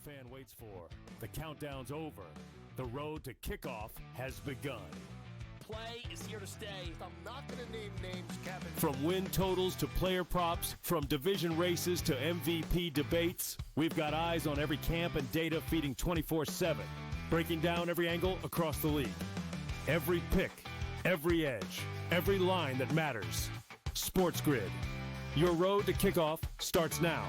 fan waits for. The countdown's over. The road to kickoff has begun. Play is here to stay. I'm not going to name names, Kevin. From win totals to player props, from division races to MVP debates, we've got eyes on every camp and data feeding 24/7, breaking down every angle across the league. Every pick, every edge, every line that matters. SportsGrid. Your road to kickoff starts now.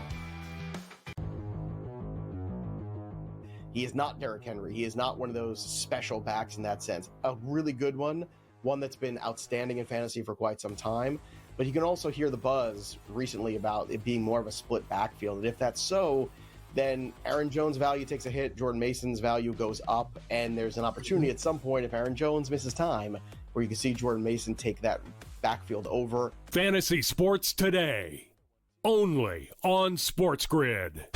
He is not Derrick Henry. He is not one of those special backs in that sense. A really good one that's been outstanding in fantasy for quite some time. But you can also hear the buzz recently about it being more of a split backfield. And if that's so, then Aaron Jones' value takes a hit, Jordan Mason's value goes up, and there's an opportunity at some point if Aaron Jones misses time where you can see Jordan Mason take that backfield over. Fantasy sports today, only on SportsGrid.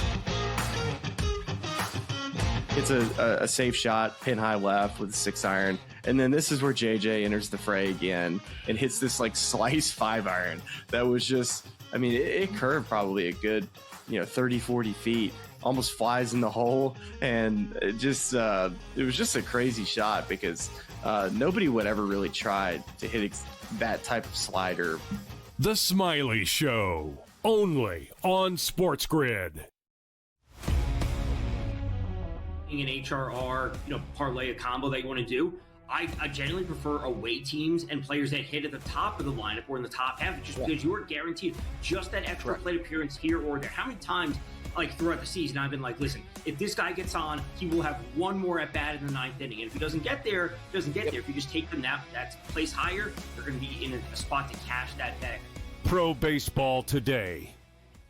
It's a safe shot, pin high left with a 6-iron. And then this is where JJ enters the fray again and hits this like slice 5-iron. That was just, I mean, it curved probably a good, 30, 40 feet, almost flies in the hole. And it was just a crazy shot because nobody would ever really try to hit that type of slider. The Smiley Show, only on SportsGrid. An HRR, parlay, a combo that you want to do. I generally prefer away teams and players that hit at the top of the lineup or in the top half, just because you are guaranteed just that extra plate appearance here or there. How many times, throughout the season, I've been like, listen, if this guy gets on, he will have one more at bat in the 9th inning. And if he doesn't get there, he doesn't get there. If you just take them that's placed higher, you're going to be in a spot to cash that back. Pro Baseball Today,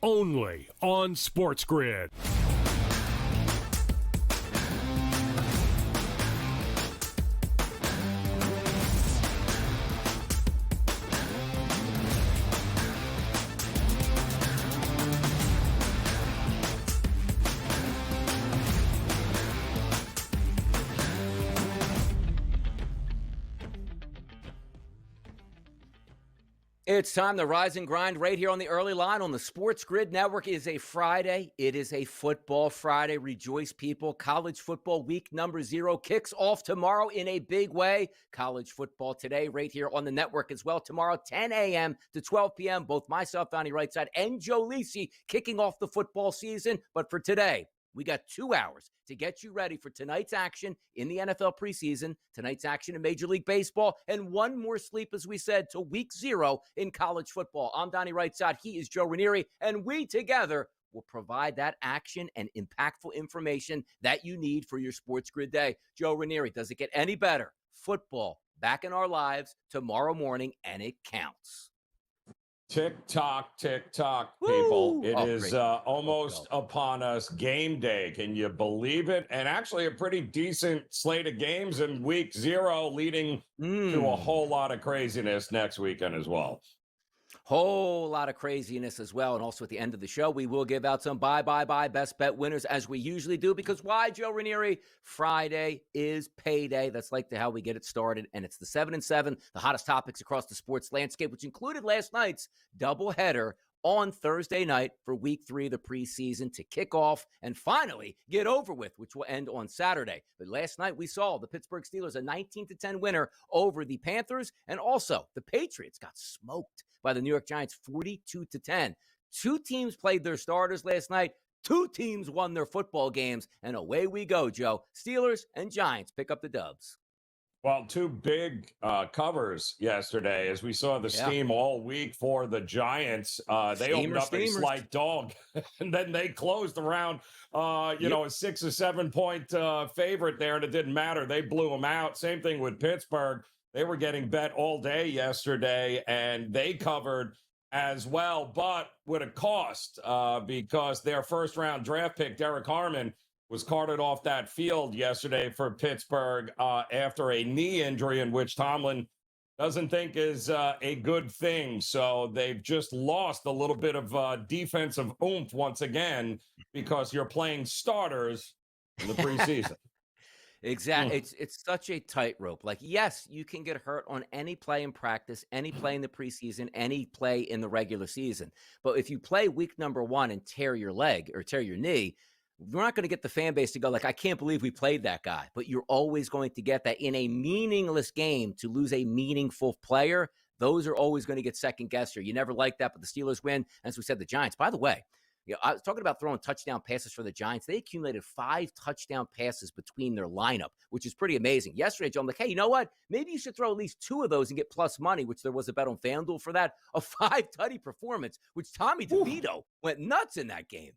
only on SportsGrid. It's time to rise and grind right here on the early line on the SportsGrid Network. It is a Friday. It is a football Friday. Rejoice, people. College football week number 0 kicks off tomorrow in a big way. College football today right here on the network as well. Tomorrow, 10 a.m. to 12 p.m. Both myself, Donnie Rightside, and Joe Lisi kicking off the football season. But for today, we got 2 hours to get you ready for tonight's action in the NFL preseason, tonight's action in Major League Baseball, and one more sleep, as we said, to week 0 in college football. I'm Donnie Rightside. He is Joe Ranieri, and we together will provide that action and impactful information that you need for your SportsGrid day. Joe Ranieri, does it get any better? Football back in our lives tomorrow morning, and it counts. Tick-tock, people. It is almost Go. upon us. Game day. Can you believe it? And actually a pretty decent slate of games in week 0, leading to a whole lot of craziness next weekend as well. Whole lot of craziness as well. And also at the end of the show, we will give out some buy best bet winners as we usually do. Because why, Joe Ranieri? Friday is payday. That's how we get it started. And it's the 7 and 7, the hottest topics across the sports landscape, which included last night's doubleheader on Thursday night for week 3 of the preseason to kick off and finally get over with, which will end on Saturday. But last night we saw the Pittsburgh Steelers a 19-10 winner over the Panthers, and also the Patriots got smoked by the New York Giants 42-10. 2 teams played their starters last night. 2 teams won their football games, and away we go, Joe. Steelers and Giants pick up the dubs. Well, 2 big covers yesterday, as we saw the steam all week for the Giants. They opened up a slight dog, and then they closed around, a 6 or 7 point favorite there, and it didn't matter. They blew them out. Same thing with Pittsburgh. They were getting bet all day yesterday, and they covered as well, but with a cost because their first-round draft pick, Derek Harmon, was carted off that field yesterday for Pittsburgh after a knee injury, in which Tomlin doesn't think is a good thing. So they've just lost a little bit of defensive oomph once again because you're playing starters in the preseason. Exactly. It's such a tightrope. Yes, you can get hurt on any play in practice, any play in the preseason, any play in the regular season. But if you play week number 1 and tear your leg or tear your knee, we're not going to get the fan base to go like, I can't believe we played that guy. But you're always going to get that in a meaningless game to lose a meaningful player. Those are always going to get second guessed here. You never like that, but the Steelers win. As we said, the Giants, by the way, I was talking about throwing touchdown passes for the Giants. They accumulated 5 touchdown passes between their lineup, which is pretty amazing. Yesterday, Joe, I'm like, hey, you know what? Maybe you should throw at least 2 of those and get plus money, which there was a bet on FanDuel for that. A 5-tutty performance, which Tommy DeVito went nuts in that game.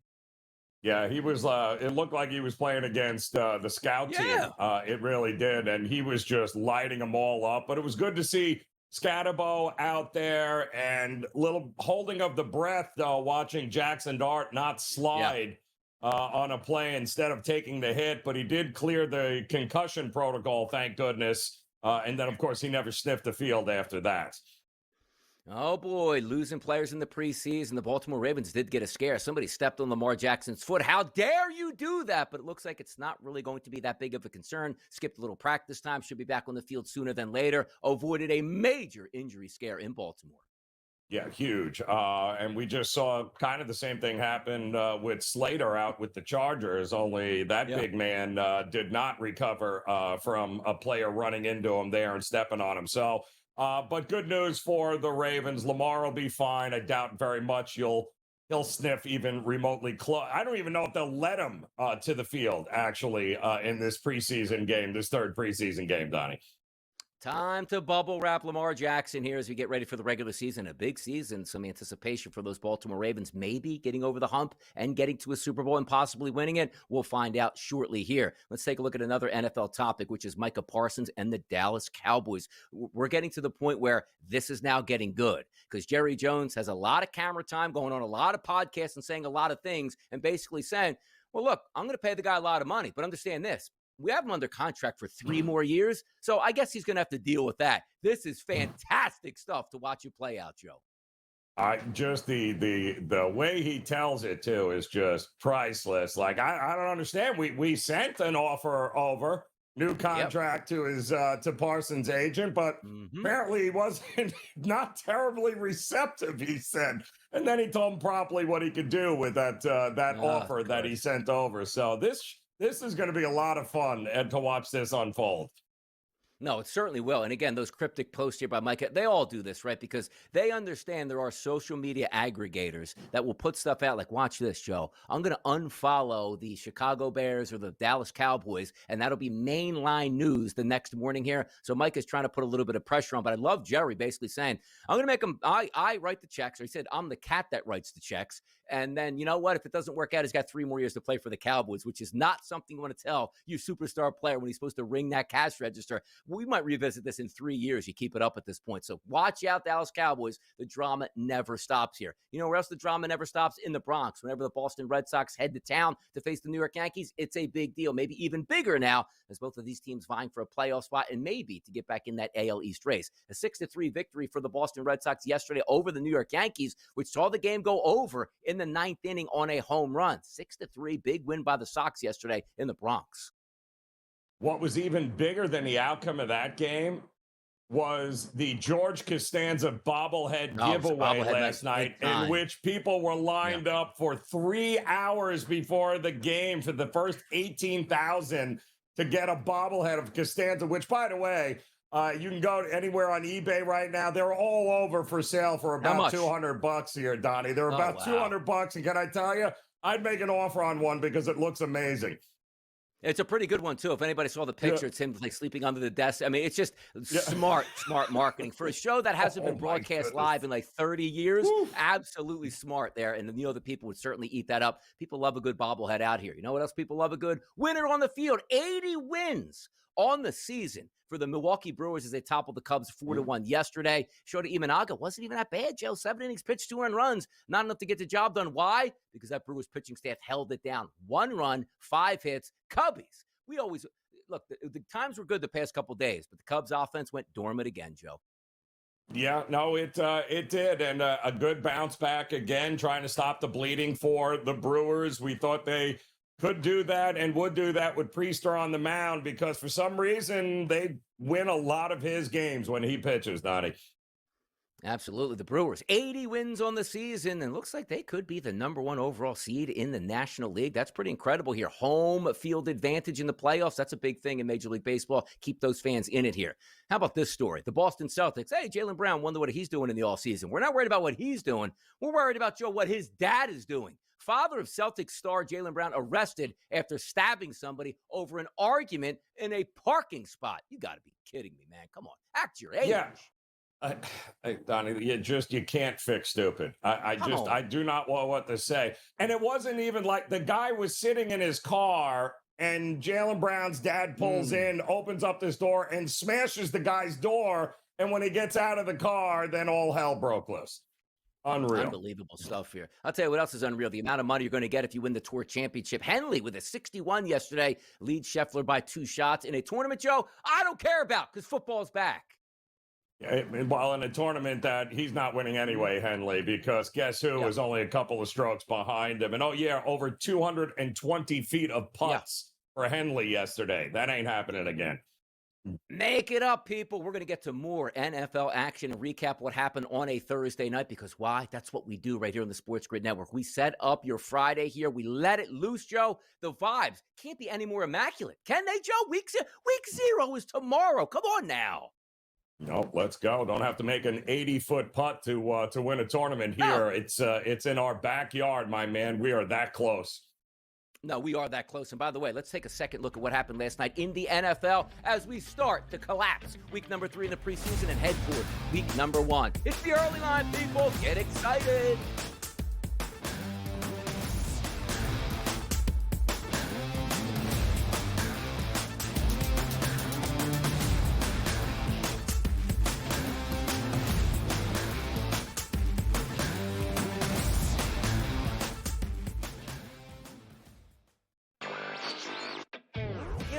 Yeah, he was, it looked like he was playing against the scout team. It really did. And he was just lighting them all up. But it was good to see Scatterbo out there and little holding of the breath, though, watching Jackson Dart not slide on a play instead of taking the hit. But he did clear the concussion protocol, thank goodness. And then, of course, he never sniffed the field after that. Oh, boy, losing players in the preseason. The Baltimore Ravens did get a scare. Somebody stepped on Lamar Jackson's foot. How dare you do that? But it looks like it's not really going to be that big of a concern. Skipped a little practice time. Should be back on the field sooner than later. Avoided a major injury scare in Baltimore. Yeah, huge. And we just saw kind of the same thing happen with Slater out with the Chargers, only that big man did not recover from a player running into him there and stepping on him. So, but good news for the Ravens. Lamar will be fine. I doubt very much he'll sniff even remotely close. I don't even know if they'll let him to the field, actually, in this preseason game, this third preseason game, Donnie. Time to bubble wrap Lamar Jackson here as we get ready for the regular season. A big season, some anticipation for those Baltimore Ravens maybe getting over the hump and getting to a Super Bowl and possibly winning it. We'll find out shortly here. Let's take a look at another NFL topic, which is Micah Parsons and the Dallas Cowboys. We're getting to the point where this is now getting good because Jerry Jones has a lot of camera time, going on a lot of podcasts and saying a lot of things and basically saying, well, look, I'm going to pay the guy a lot of money, but understand this. We have him under contract for 3 more years, so I guess he's going to have to deal with that. This is fantastic stuff to watch you play out, Joe. Just the way he tells it too is just priceless. Like I don't understand. We sent an offer over, new contract to his to Parsons' agent, but apparently he wasn't not terribly receptive. He said, and then he told him promptly what he could do with that offer that he sent over. So this is going to be a lot of fun and to watch this unfold. No, it certainly will. And again, those cryptic posts here by Micah, they all do this, right? Because they understand there are social media aggregators that will put stuff out like, watch this, Joe. I'm going to unfollow the Chicago Bears or the Dallas Cowboys, and that'll be mainline news the next morning here. So Micah's trying to put a little bit of pressure on, but I love Jerry basically saying, I'm going to make him, I write the checks. Or he said, I'm the cat that writes the checks. And then, you know what? If it doesn't work out, he's got 3 more years to play for the Cowboys, which is not something you want to tell your superstar player when he's supposed to ring that cash register. We might revisit this in 3 years. You keep it up at this point. So watch out, Dallas Cowboys. The drama never stops here. You know where else the drama never stops? In the Bronx. Whenever the Boston Red Sox head to town to face the New York Yankees, it's a big deal. Maybe even bigger now as both of these teams vying for a playoff spot and maybe to get back in that AL East race. A 6-3 victory for the Boston Red Sox yesterday over the New York Yankees, which saw the game go over in the 9th inning on a home run. 6-3, big win by the Sox yesterday in the Bronx. What was even bigger than the outcome of that game was the George Costanza bobblehead giveaway last night, in which people were lined up for 3 hours before the game for the first 18,000 to get a bobblehead of Costanza, which, by the way, you can go anywhere on eBay right now. They're all over for sale for about $200 here, Donnie. They're about $200. And can I tell you, I'd make an offer on one because it looks amazing. It's a pretty good one, too. If anybody saw the picture, it's him like sleeping under the desk. I mean, it's just smart marketing. For a show that hasn't been broadcast live in like 30 years, absolutely smart there. And you know the people would certainly eat that up. People love a good bobblehead out here. You know what else people love? A good winner on the field. 80 wins on the season for the Milwaukee Brewers as they toppled the Cubs 4-1 yesterday. Shota Imanaga wasn't even that bad, Joe. 7 innings pitched, 2 earned runs. Not enough to get the job done. Why? Because that Brewers pitching staff held it down. 1 run, 5 hits. Cubbies. We always look. The times were good the past couple days, but the Cubs offense went dormant again, Joe. Yeah, no, it did, and a good bounce back again, trying to stop the bleeding for the Brewers. We thought they could do that and would do that with Priester on the mound because for some reason they win a lot of his games when he pitches, Donnie. Absolutely. The Brewers, 80 wins on the season, and looks like they could be the #1 overall seed in the National League. That's pretty incredible here. Home field advantage in the playoffs. That's a big thing in Major League Baseball. Keep those fans in it here. How about this story? The Boston Celtics. Hey, Jaylen Brown, wonder what he's doing in the offseason. We're not worried about what he's doing. We're worried about, Joe, what his dad is doing. Father of Celtics star Jaylen Brown arrested after stabbing somebody over an argument in a parking spot. You got to be kidding me, man. Come on. Act your age. Yeah. Donnie, you can't fix stupid. I do not know what to say. And it wasn't even like the guy was sitting in his car and Jaylen Brown's dad pulls in, opens up this door and smashes the guy's door. And when he gets out of the car, then all hell broke loose. Unreal. Unbelievable stuff here. I'll tell you what else is unreal. The amount of money you're going to get if you win the Tour Championship. Henley with a 61 yesterday leads Scheffler by 2 shots in a tournament, Joe, I don't care about because football's back. Well, in a tournament that he's not winning anyway, Henley, because guess who is only a couple of strokes behind him? And over 220 feet of putts for Henley yesterday. That ain't happening again. Make it up, people. We're going to get to more NFL action and recap what happened on a Thursday night because why? That's what we do right here on the Sports Grid Network. We set up your Friday here. We let it loose, Joe. The vibes can't be any more immaculate. Can they, Joe? Week 0 is tomorrow. Come on now. No, let's go. Don't have to make an 80-foot putt to win a tournament here. No. It's in our backyard, my man. We are that close. No, we are that close. And by the way, let's take a second look at what happened last night in the NFL as we start to collapse week number 3 in the preseason and head toward week number 1. It's the early line, people. Get excited.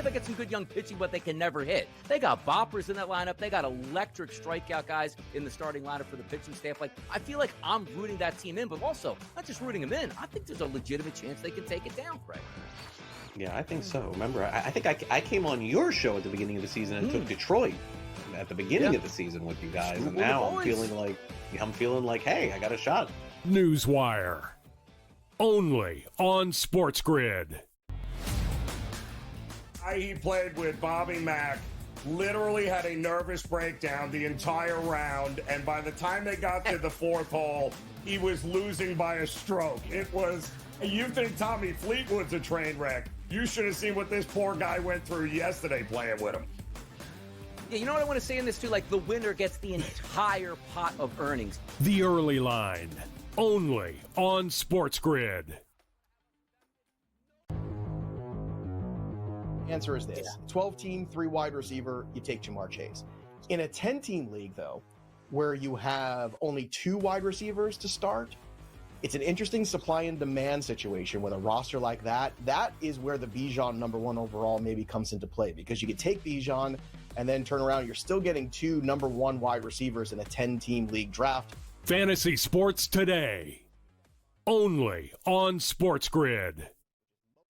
They get some good young pitching, but they can never hit. They got boppers in that lineup. They got electric strikeout guys in the starting lineup for the pitching staff. I feel like I'm rooting that team in, but also not just rooting them in. I think there's a legitimate chance they can take it down, Craig. Yeah, I think so. Remember, I think I came on your show at the beginning of the season and took Detroit at the beginning of the season with you guys, and now I'm feeling like, hey, I got a shot. Newswire, only on Sports Grid. He played with Bobby Mack, literally had a nervous breakdown the entire round, and by the time they got to the 4th hole, he was losing by a stroke. It was, you think Tommy Fleetwood's a train wreck. You should have seen what this poor guy went through yesterday playing with him. Yeah, you know what I want to say in this too? The winner gets the entire pot of earnings. The early line, only on Sports Grid. Answer is this. 12-team, 3 wide receiver, you take Jamar Chase. In a 10-team league, though, where you have only 2 wide receivers to start, it's an interesting supply and demand situation with a roster like that. That is where the Bijan #1 overall maybe comes into play, because you could take Bijan and then turn around. You're still getting 2 #1 wide receivers in a 10-team league draft. Fantasy sports today, only on Sports Grid.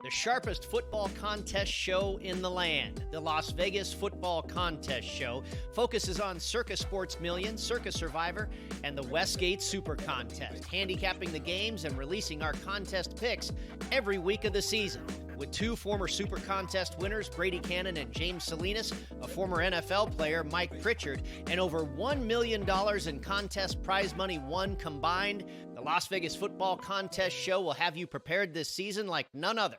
The sharpest football contest show in the land, the Las Vegas Football Contest Show, focuses on Circus Sports Million, Circus Survivor, and the Westgate Super Contest, handicapping the games and releasing our contest picks every week of the season. With 2 former Super Contest winners, Brady Cannon and James Salinas, a former NFL player, Mike Pritchard, and over $1 million in contest prize money won combined, the Las Vegas Football Contest Show will have you prepared this season like none other.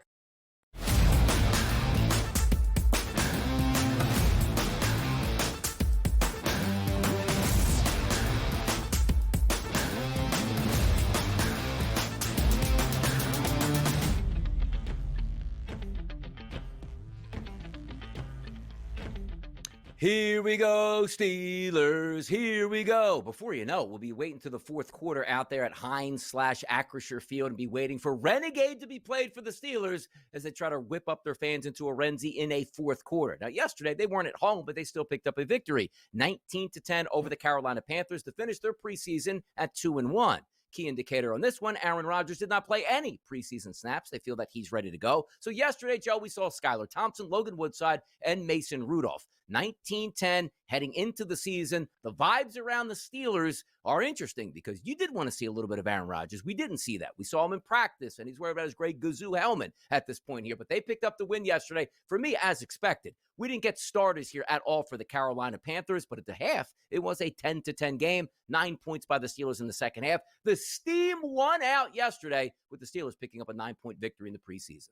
Here we go, Steelers. Here we go. Before you know it, we'll be waiting to the 4th quarter out there at Heinz/Acrisure Field and be waiting for Renegade to be played for the Steelers as they try to whip up their fans into a frenzy in a 4th quarter. Now, yesterday, they weren't at home, but they still picked up a victory, 19-10 over the Carolina Panthers to finish their preseason at 2-1. Key indicator on this one, Aaron Rodgers did not play any preseason snaps. They feel that he's ready to go. So yesterday, Joe, we saw Skylar Thompson, Logan Woodside, and Mason Rudolph. 19-10 heading into the season. The vibes around the Steelers are interesting because you did want to see a little bit of Aaron Rodgers. We didn't see that. We saw him in practice, and he's wearing about his great Gazoo helmet at this point here. But they picked up the win yesterday, for me, as expected. We didn't get starters here at all for the Carolina Panthers, but at the half, it was a 10-10 game, 9 points by the Steelers in the second half. The steam won out yesterday with the Steelers picking up a 9-point victory in the preseason.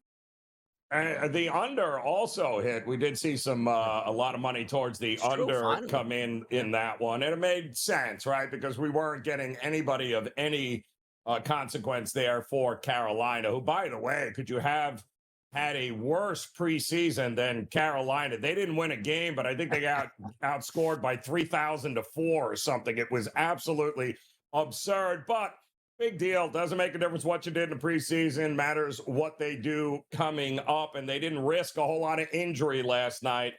The under also hit. We did see some a lot of money towards the under come in that one, and it made sense, right? Because we weren't getting anybody of any consequence there for Carolina, who, by the way, could you have had a worse preseason than Carolina? They didn't win a game, but I think they got outscored by 3,000 to 4 or something. It was absolutely absurd, but big deal. Doesn't make a difference what you did in the preseason. Matters what they do coming up. And they didn't risk a whole lot of injury last night.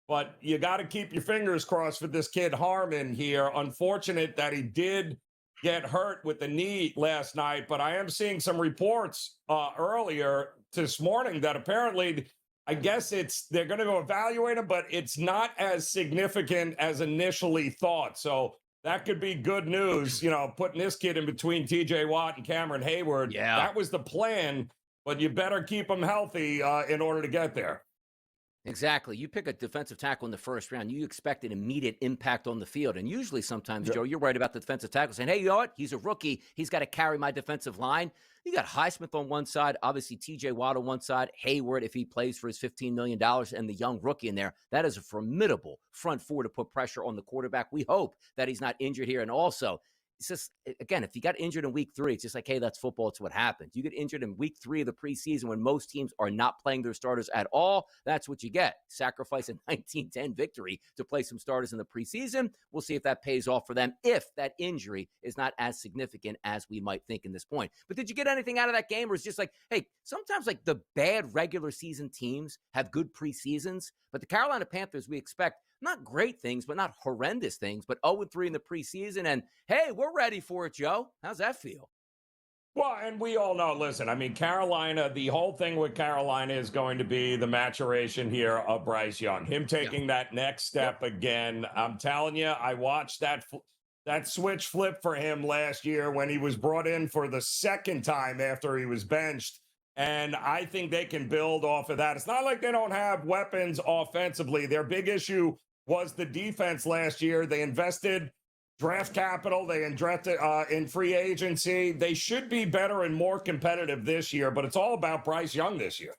But you got to keep your fingers crossed for this kid Harmon here. Unfortunate that he did get hurt with the knee last night. But I am seeing some reports earlier this morning that apparently, I guess they're going to go evaluate him, but it's not as significant as initially thought. So that could be good news, putting this kid in between TJ Watt and Cameron Hayward. Yeah. That was the plan, but you better keep him healthy in order to get there. Exactly. You pick a defensive tackle in the first round, you expect an immediate impact on the field. And usually sometimes, Joe, you're right about the defensive tackle saying, hey, you know what? He's a rookie. He's got to carry my defensive line. You got Highsmith on one side, obviously TJ Watt on one side, Hayward if he plays for his $15 million, and the young rookie in there. That is a formidable front four to put pressure on the quarterback. We hope that he's not injured here. And also, it's just, again, if you got injured in week 3, it's just like, hey, that's football. It's what happens. You get injured in week 3 of the preseason when most teams are not playing their starters at all. That's what you get. Sacrifice a 19-10 victory to play some starters in the preseason. We'll see if that pays off for them if that injury is not as significant as we might think in this point. But did you get anything out of that game? Or it's just like, hey, sometimes like the bad regular season teams have good preseasons, but the Carolina Panthers, we expect not great things, but not horrendous things, but 0-3 in the preseason. And hey, we're ready for it, Joe. How's that feel? Well, and we all know, listen, I mean, Carolina, the whole thing with Carolina is going to be the maturation here of Bryce Young, him taking that next step again. I'm telling you, I watched that switch flip for him last year when he was brought in for the second time after he was benched. And I think they can build off of that. It's not like they don't have weapons offensively. Their big issue was the defense last year. They invested draft capital. They invested in free agency. They should be better and more competitive this year, but it's all about Bryce Young this year.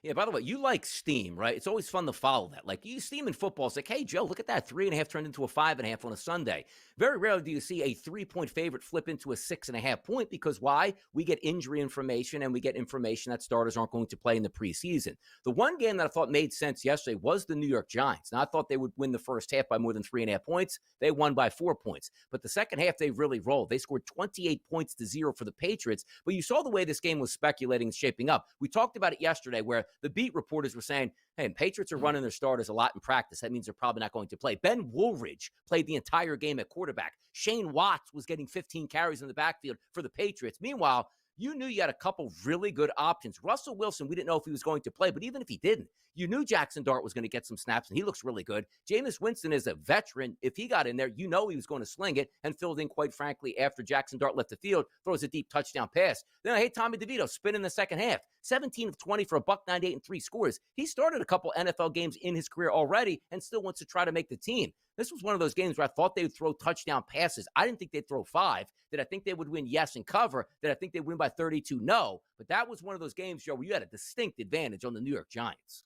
Yeah, by the way, you like steam, right? It's always fun to follow that. Like, you steam in football. It's like, hey, Joe, look at that. 3.5 turned into a 5.5 on a Sunday. Very rarely do you see a 3-point favorite flip into a 6.5 point because why? We get injury information and we get information that starters aren't going to play in the preseason. The one game that I thought made sense yesterday was the New York Giants. Now, I thought they would win the first half by more than 3.5 points. They won by 4 points. But the second half, they really rolled. They scored 28 points to 0 for the Patriots. But you saw the way this game was speculating and shaping up. We talked about it yesterday where the beat reporters were saying, hey, Patriots are running their starters a lot in practice. That means they're probably not going to play. Ben Woolridge played the entire game at quarterback. Shane Watts was getting 15 carries in the backfield for the Patriots. Meanwhile, you knew you had a couple really good options. Russell Wilson, we didn't know if he was going to play, but even if he didn't, you knew Jackson Dart was going to get some snaps, and he looks really good. Jameis Winston is a veteran. If he got in there, you know he was going to sling it and filled in, quite frankly, after Jackson Dart left the field, throws a deep touchdown pass. Then, hey, Tommy DeVito, spin in the second half. 17 of 20 for $198 and 3 scores. He started a couple NFL games in his career already and still wants to try to make the team. This was one of those games where I thought they would throw touchdown passes. I didn't think they'd throw 5. Did I think they would win? Yes, and cover. Did I think they'd win by 32? No. But that was one of those games, Joe, where you had a distinct advantage on the New York Giants.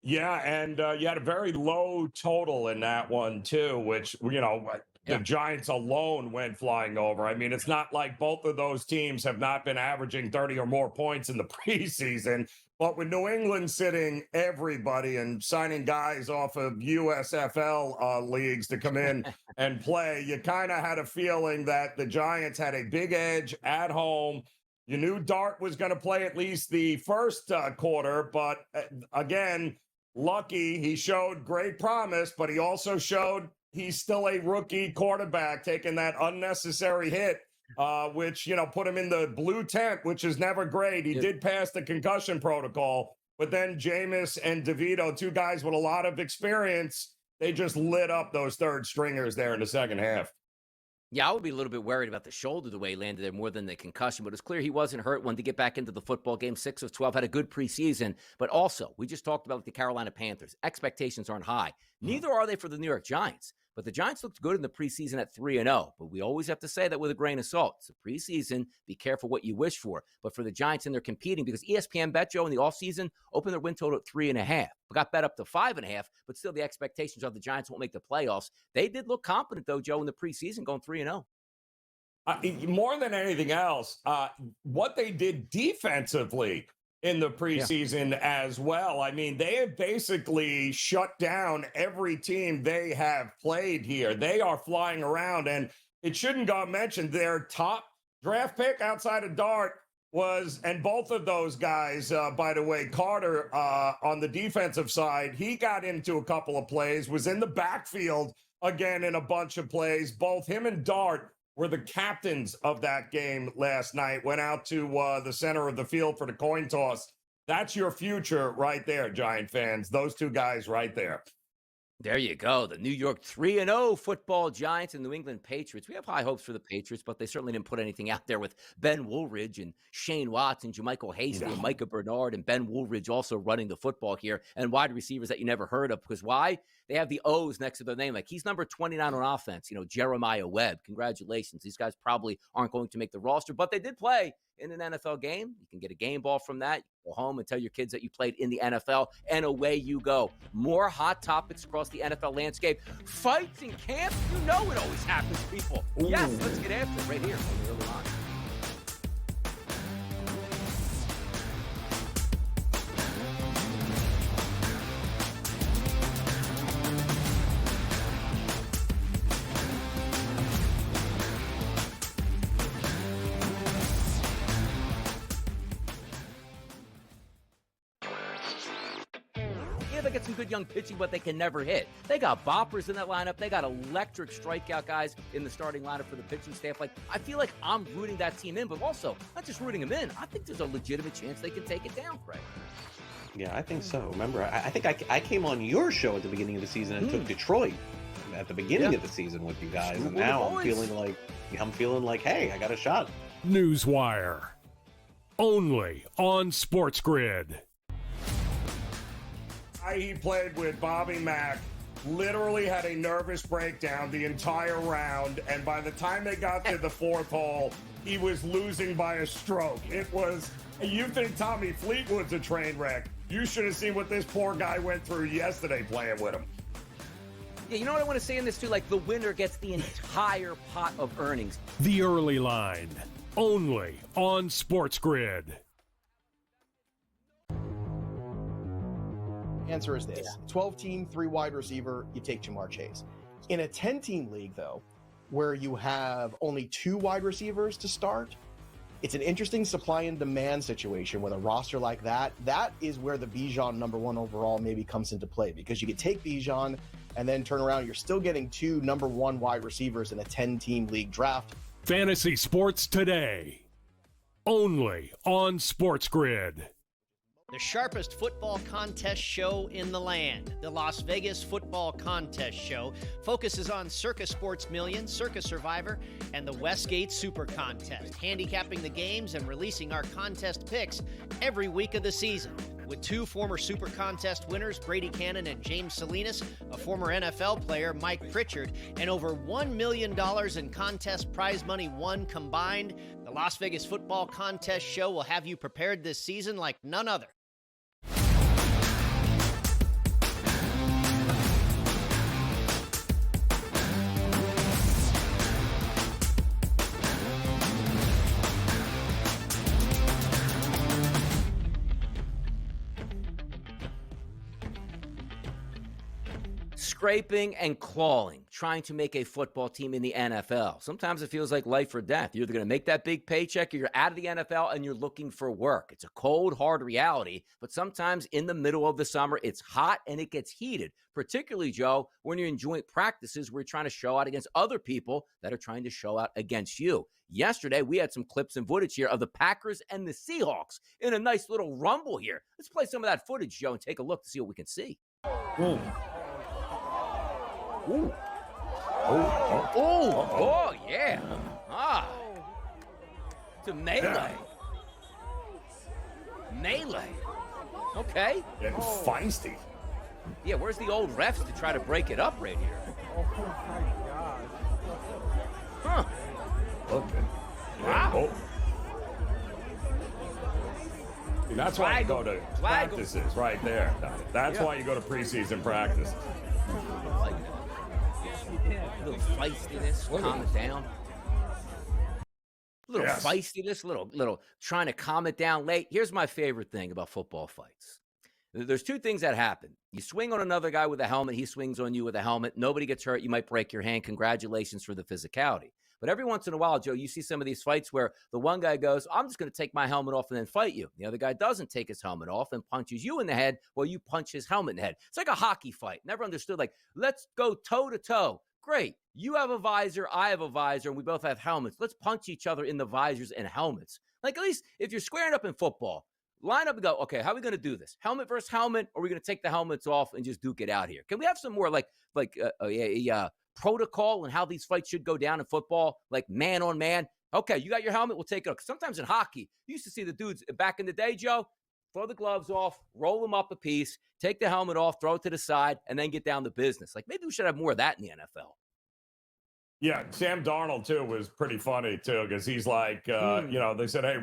Yeah, and you had a very low total in that one, too, which, the Giants alone went flying over. I mean, it's not like both of those teams have not been averaging 30 or more points in the preseason. But with New England sitting everybody and signing guys off of USFL leagues to come in and play, you kind of had a feeling that the Giants had a big edge at home. You knew Dart was going to play at least the first quarter, but again, lucky he showed great promise, but he also showed he's still a rookie quarterback taking that unnecessary hit, which, put him in the blue tent, which is never great. He did pass the concussion protocol, But then Jameis and DeVito, two guys with a lot of experience, they just lit up those third stringers there in the second half. Yeah, I would be a little bit worried about the shoulder, the way he landed there, more than the concussion. But it's clear he wasn't hurt. Wanted to get back into the football game. 6 of 12, had a good preseason. But also, we just talked about the Carolina Panthers. Expectations aren't high. Neither are they for the New York Giants. But the Giants looked good in the preseason at 3-0. But we always have to say that with a grain of salt. It's a preseason. Be careful what you wish for. But for the Giants, and they're competing because ESPN bet, Joe, in the offseason opened their win total at 3.5. Got bet up to 5.5. But still, the expectations are the Giants won't make the playoffs. They did look confident, though, Joe, in the preseason, going 3-0. More than anything else, what they did defensively in the preseason as well. I mean, they have basically shut down every team they have played here. They are flying around, and it shouldn't go mentioned, their top draft pick outside of Dart was, and both of those guys, by the way, Carter on the defensive side, he got into a couple of plays, was in the backfield again in a bunch of plays. Both him and Dart were the captains of that game last night, went out to the center of the field for the coin toss. That's your future right there, Giant fans. Those two guys right there. There you go. The New York 3-0 football Giants and New England Patriots. We have high hopes for the Patriots, but they certainly didn't put anything out there with Ben Woolridge and Shane Watts and Jermichael Hasty and Micah Bernard and Ben Woolridge also running the football here, and wide receivers that you never heard of. Because why? They have the O's next to their name. Like, he's number 29 on offense. You know, Jeremiah Webb. Congratulations. These guys probably aren't going to make the roster, but they did play in an NFL game. You can get a game ball from that. You go home and tell your kids that you played in the NFL, and away you go. More hot topics across the NFL landscape. Fights in camp. You know it always happens, people. Ooh. Yes, let's get after it right here on the early line. They get some good young pitching, but they can never hit. They got boppers in that lineup. They got electric strikeout guys in the starting lineup for the pitching staff. Like, I feel like I'm rooting that team in, but also not just rooting them in. I think there's a legitimate chance they can take it down, Craig. Yeah, I think so. Remember, I think I came on your show at the beginning of the season and took Detroit at the beginning of the season with you guys, and now I'm feeling like, hey, I got a shot. Newswire, only on SportsGrid. He played with Bobby Mack, literally had a nervous breakdown the entire round, and by the time they got to the fourth hole, he was losing by a stroke. It was, you think Tommy Fleetwood's a train wreck. You should have seen what this poor guy went through yesterday playing with him. Yeah, you know what I want to say in this too? Like, the winner gets the entire pot of earnings. The early line, only on SportsGrid. Answer is this. 12-team, 3 wide receiver, you take Jamar Chase. In a 10-team league, though, where you have only 2 wide receivers to start, it's an interesting supply and demand situation with a roster like that. That is where the Bijan number 1 overall maybe comes into play, because you could take Bijan and then turn around. You're still getting 2 number 1 wide receivers in a 10-team league draft. Fantasy sports today, only on SportsGrid. The sharpest football contest show in the land, the Las Vegas Football Contest Show, focuses on Circa Sports Million, Circa Survivor, and the Westgate Super Contest, handicapping the games and releasing our contest picks every week of the season. With 2 former Super Contest winners, Brady Cannon and James Salinas, a former NFL player, Mike Pritchard, and over $1 million in contest prize money won combined, the Las Vegas Football Contest Show will have you prepared this season like none other. scraping and clawing, trying to make a football team in the NFL. Sometimes it feels like life or death. You're either going to make that big paycheck or you're out of the NFL and you're looking for work. It's a cold, hard reality, but sometimes in the middle of the summer, it's hot and it gets heated, particularly, Joe, when you're in joint practices where you're trying to show out against other people that are trying to show out against you. Yesterday, we had some clips and footage here of the Packers and the Seahawks in a nice little rumble here. Let's play some of that footage, Joe, and take a look to see what we can see. Ooh. Ooh. Oh, yeah. It's a melee. Melee. Okay. Getting feisty. Yeah, where's the old refs to try to break it up right here? Oh, my God. Huh. Okay. Wow. Oh. See, that's why you go to practices right there. That's why you go to preseason practice. A little feistiness, calm it down. A little feistiness, little trying to calm it down late. Here's my favorite thing about football fights. There's two things that happen. You swing on another guy with a helmet, he swings on you with a helmet. Nobody gets hurt. You might break your hand. Congratulations for the physicality. But every once in a while, Joe, you see some of these fights where the one guy goes, I'm just going to take my helmet off and then fight you. The other guy doesn't take his helmet off and punches you in the head while you punch his helmet in the head. It's like a hockey fight. Never understood, like, let's go toe-to-toe. Great. You have a visor, I have a visor, and we both have helmets. Let's punch each other in the visors and helmets. Like, at least if you're squaring up in football, line up and go, okay, how are we going to do this? Helmet versus helmet, or are we going to take the helmets off and just duke it out here? Can we have some more protocol and how these fights should go down in football, like man on man? Okay, you got your helmet, we'll take it off. Sometimes in hockey, you used to see the dudes back in the day, Joe, throw the gloves off, roll them up a piece, take the helmet off, throw it to the side, and then get down to business. Like, maybe we should have more of that in the NFL. Yeah, Sam Darnold, too, was pretty funny, too, because he's like, they said, hey,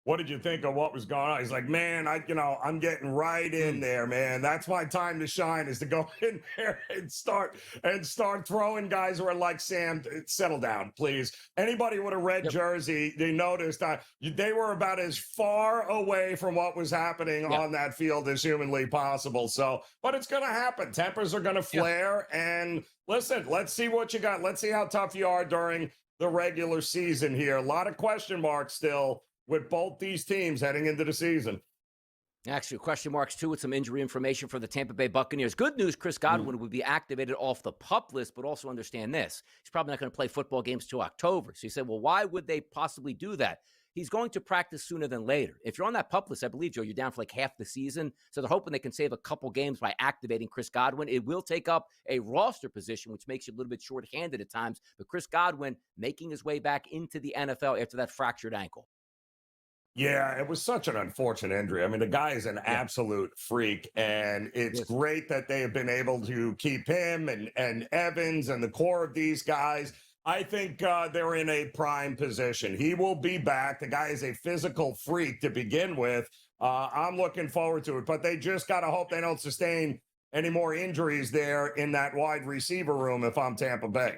what did you think of what was going on? He's like, man, I'm getting right in there, man. That's my time to shine, is to go in there and start throwing guys who are like, Sam, settle down, please. Anybody with a red jersey, they noticed they were about as far away from what was happening on that field as humanly possible. So, but it's going to happen. Tempers are going to flare. And listen, let's see what you got. Let's see how tough you are during the regular season here. A lot of question marks still with both these teams heading into the season. Actually, question marks, too, with some injury information for the Tampa Bay Buccaneers. Good news, Chris Godwin would be activated off the PUP list, but also understand this. He's probably not going to play football games till October. So you said, well, why would they possibly do that? He's going to practice sooner than later. If you're on that PUP list, I believe, Joe, you're down for like half the season. So they're hoping they can save a couple games by activating Chris Godwin. It will take up a roster position, which makes you a little bit short-handed at times. But Chris Godwin making his way back into the NFL after that fractured ankle. Yeah, it was such an unfortunate injury. I mean, the guy is an absolute freak, and it's great that they have been able to keep him and Evans and the core of these guys. I think they're in a prime position. He will be back. The guy is a physical freak to begin with. I'm looking forward to it, but they just got to hope they don't sustain any more injuries there in that wide receiver room if I'm Tampa Bay.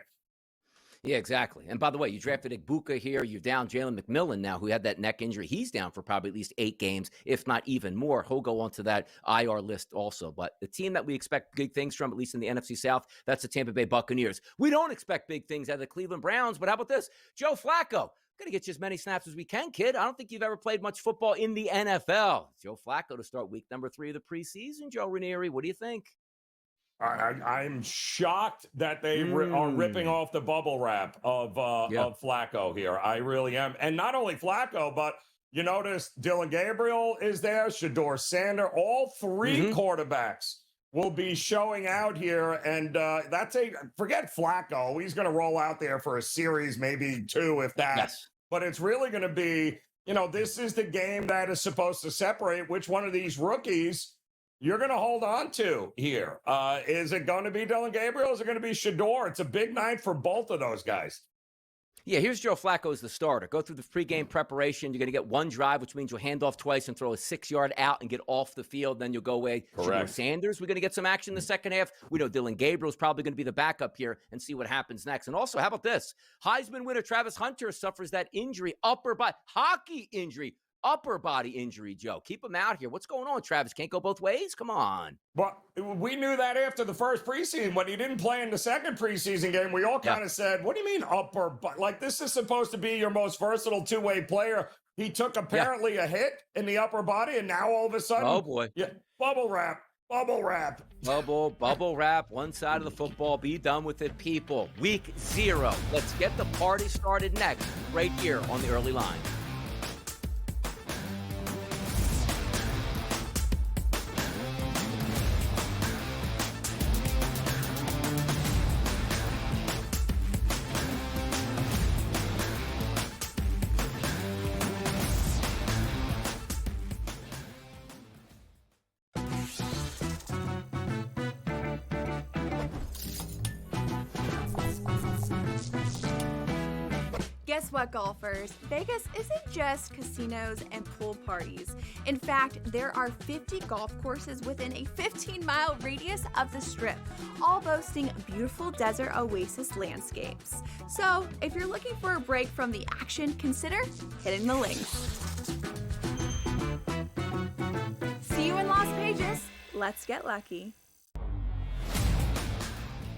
Yeah, exactly. And by the way, you drafted Igbuka here. You're down Jalen McMillan now, who had that neck injury. He's down for probably at least 8 games, if not even more. He'll go onto that IR list also. But the team that we expect big things from, at least in the NFC South, that's the Tampa Bay Buccaneers. We don't expect big things out of the Cleveland Browns, but how about this? Joe Flacco. Got to get you as many snaps as we can, kid. I don't think you've ever played much football in the NFL. Joe Flacco to start week number 3 of the preseason. Joe Ranieri, what do you think? I'm shocked that they are ripping off the bubble wrap of Flacco here. I really am. And not only Flacco, but you notice Dylan Gabriel is there, Shedeur Sander, all 3 quarterbacks will be showing out here. And forget Flacco. He's going to roll out there for a series, maybe 2, if that. Yes. But it's really going to be, this is the game that is supposed to separate which one of these rookies you're going to hold on to here. Is it going to be Dylan Gabriel? Is it going to be Shedeur? It's a big night for both of those guys. Yeah, here's Joe Flacco as the starter. Go through the pregame preparation. You're going to get 1 drive, which means you'll hand off twice and throw a 6-yard out and get off the field. Then you'll go away. Correct. Sanders, we're going to get some action in the second half. We know Dylan Gabriel's probably going to be the backup here and see what happens next. And also, how about this? Heisman winner Travis Hunter suffers that injury, upper body, hockey injury. upper body injury, Joe. Keep him out here. What's going on, Travis? Can't go both ways? Come on. Well, we knew that after the first preseason. When he didn't play in the second preseason game, we all kind of said, what do you mean upper body? Like, this is supposed to be your most versatile two-way player. He took apparently a hit in the upper body, and now all of a sudden, oh boy, bubble wrap. Bubble wrap. Bubble wrap, one side of the football. Be done with it, people. Week 0. Let's get the party started next, right here on the early line. Guess what, golfers? Vegas isn't just casinos and pool parties. In fact, there are 50 golf courses within a 15-mile radius of the Strip, all boasting beautiful desert oasis landscapes. So, if you're looking for a break from the action, consider hitting the links. See you in Las Vegas. Let's get lucky.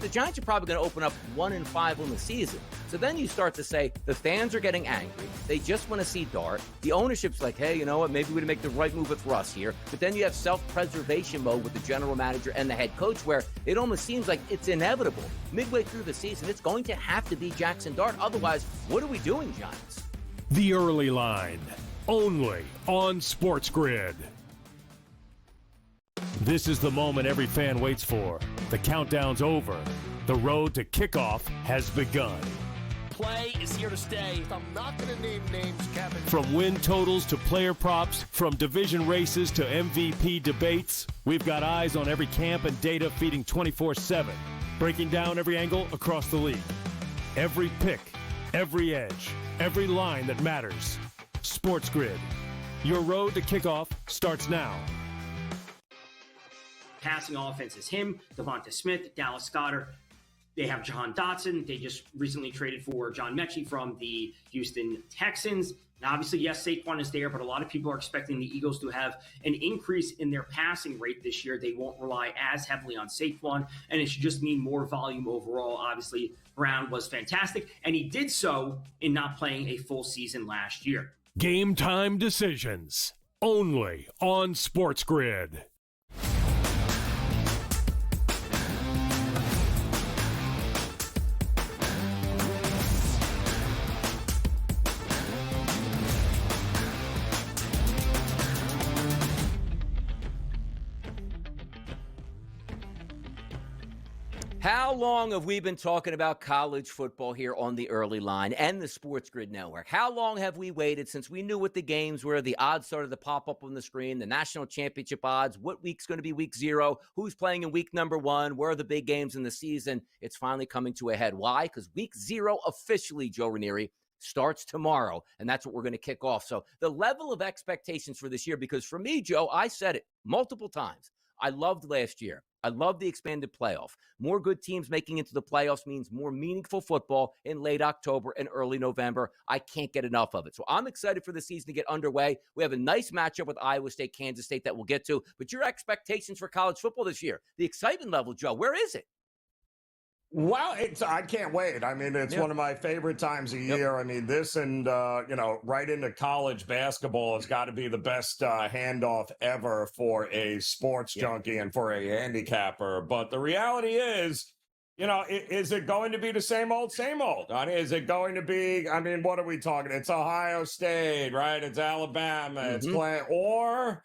The Giants are probably going to open up 1-5 on the season. So then you start to say the fans are getting angry. They just want to see Dart. The ownership's like, hey, you know what? Maybe we'd make the right move with Russ here. But then you have self-preservation mode with the general manager and the head coach, where it almost seems like it's inevitable. Midway through the season, it's going to have to be Jackson Dart. Otherwise, what are we doing, Giants? The Early Line, only on SportsGrid. This is the moment every fan waits for. The countdown's over. The road to kickoff has begun. Play is here to stay. I'm not going to name names, Kevin. From win totals to player props, from division races to MVP debates, we've got eyes on every camp and data feeding 24/7, breaking down every angle across the league. Every pick, every edge, every line that matters. SportsGrid. Your road to kickoff starts now. Passing offense is him, Devonta Smith, Dallas Goedert. They have Jahan Dotson. They just recently traded for John Mechie from the Houston Texans. Now, obviously, yes, Saquon is there, but a lot of people are expecting the Eagles to have an increase in their passing rate this year. They won't rely as heavily on Saquon, and it should just mean more volume overall. Obviously, Brown was fantastic, and he did so in not playing a full season last year. Game time decisions, only on SportsGrid. How long have we been talking about college football here on the Early Line and the SportsGrid Network? How long have we waited since we knew what the games were? The odds started to pop up on the screen, the national championship odds, what week's going to be week 0, who's playing in week number 1, where are the big games in the season? It's finally coming to a head. Why? Because week 0 officially, Joe Ranieri, starts tomorrow, and that's what we're going to kick off. So the level of expectations for this year, because for me, Joe, I said it multiple times. I loved last year. I love the expanded playoff. More good teams making it to the playoffs means more meaningful football in late October and early November. I can't get enough of it. So I'm excited for the season to get underway. We have a nice matchup with Iowa State, Kansas State that we'll get to. But your expectations for college football this year, the excitement level, Joe, where is it? Well, I can't wait. I mean, it's one of my favorite times of year. I mean, this and, right into college basketball has got to be the best handoff ever for a sports junkie and for a handicapper. But the reality is, is it going to be the same old, same old? I mean, is it going to be, what are we talking? It's Ohio State, right? It's Alabama. It's playing, or